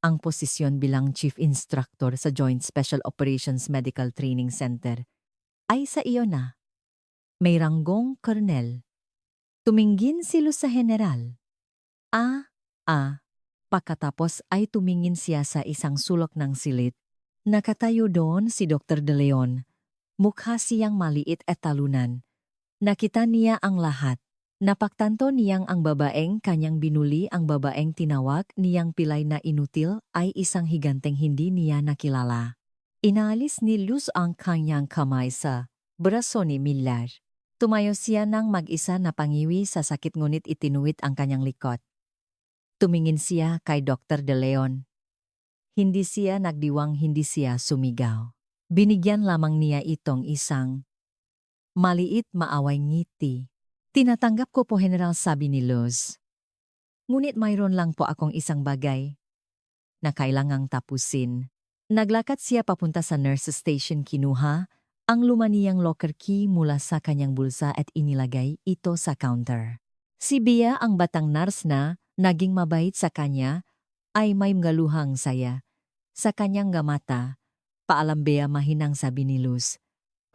ang posisyon bilang Chief Instructor sa Joint Special Operations Medical Training Center ay sa iyo na. May ranggong Colonel. Tumingin si Luz sa General. Pagkatapos ay tumingin siya sa isang sulok ng silid. Nakatayo doon si Dr. De Leon. Mukha siyang maliit at talunan. Nakita niya ang lahat. Napagtanto niyang ang babaeng kanyang binuli, ang babaeng tinawag niyang pilay na inutil, ay isang higanteng hindi niya nakilala. Inaalis ni Luz ang kanyang kamay sa braso ni Miller. Tumayo siya ng mag-isa na pangiwi sa sakit, ngunit itinuwit ang kanyang likod. Tumingin siya kay Dr. De Leon. Hindi siya nagdiwang, hindi siya sumigaw. Binigyan lamang niya itong isang maliit maaway ngiti. Tinatanggap ko po, General, sabi ni Luz. Ngunit mayroon lang po akong isang bagay na kailangang tapusin. Naglakad siya papunta sa nurse station, kinuha ang lumaniyang locker key mula sa kanyang bulsa at inilagay ito sa counter. Si Bea, ang batang nurse na naging mabait sa kanya, ay may ngaluhang saya. Sa kanyang mata, paalam Bea, mahinang sabi ni Luz.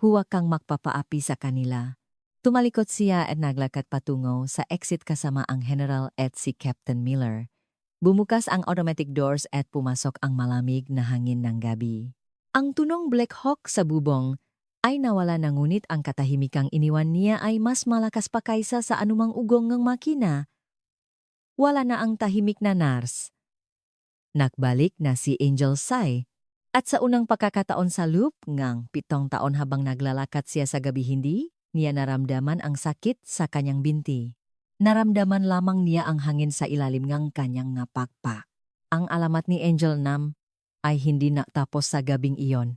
Huwag kang magpapaapi sa kanila. Tumalikot siya at naglakad patungo sa exit kasama ang General at si Captain Miller. Bumukas ang automatic doors at pumasok ang malamig na hangin ng gabi. Ang tunong Black Hawk sa bubong ay nawala na, ngunit ang katahimikang iniwan niya ay mas malakas pa kaysa sa anumang ugong ng makina. Wala na ang tahimik na nurse. Nakbalik na si Angel Sai. At sa unang pagkakataon sa loop ngang 7 taon habang naglalakad siya sa gabi, hindi niya naramdaman ang sakit sa kanyang binti. Naramdaman lamang niya ang hangin sa ilalim ng kanyang pakpak. Ang alamat ni Angel Nam ay hindi natapos sa gabing iyon.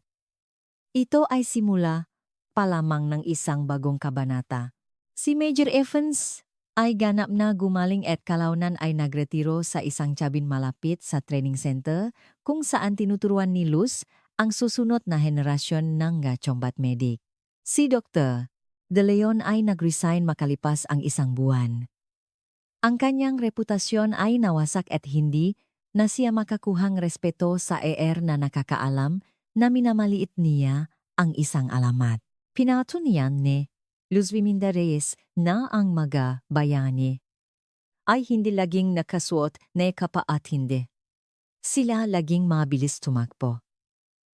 Ito ay simula pa lamang ng isang bagong kabanata. Si Major Evans ay ganap na gumaling at kalaunan ay nagretiro sa isang cabin malapit sa training center kung saan tinuturuan ni Luz ang susunod na henerasyon ng combat medic. Si Dr. De Leon ay nag-resign makalipas ang isang buwan. Ang kanyang reputasyon ay nawasak at hindi na siya makakuhang respeto sa na nakakaalam na minamaliit niya ang isang alamat. Pinatunayan ni Luz Reyes na ang mga bayani ay hindi laging nakasuot na kapaat hindi. Sila laging mabilis tumakbo.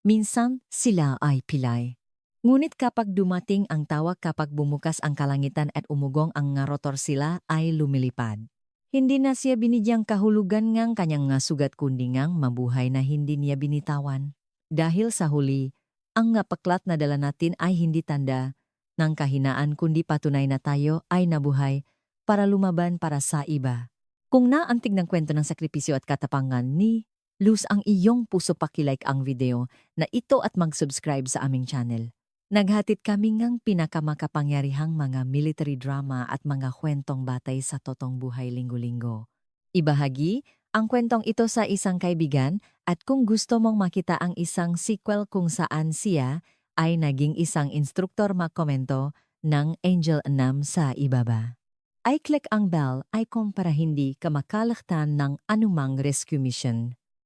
Minsan sila ay pilay. Ngunit kapag dumating ang tawag kapag bumukas ang kalangitan at umugong ang nga rotor sila ay lumilipad. Hindi na siya binigyang kahulugan ngang kanyang nga sugat kundi ngang mabuhay na hindi niya binitawan. Dahil sa huli, ang nga paklat na dala natin ay hindi tanda ng kahinaan kundi patunay na tayo ay nabuhay para lumaban para sa iba. Kung naantig ng kwento ng sakripisyo at katapangan ni Luz ang iyong puso, pakilike ang video na ito at mag-subscribe sa aming channel. Naghatid kami ngang pinakamakapangyarihang mga military drama at mga kwentong batay sa totong buhay linggo-linggo. Ibahagi ang kwentong ito sa isang kaibigan at kung gusto mong makita ang isang sequel kung saan siya ay naging isang instruktor, magkomento ng Angel 6 sa ibaba. Ay click ang bell icon para hindi ka makalaktan ng anumang rescue mission.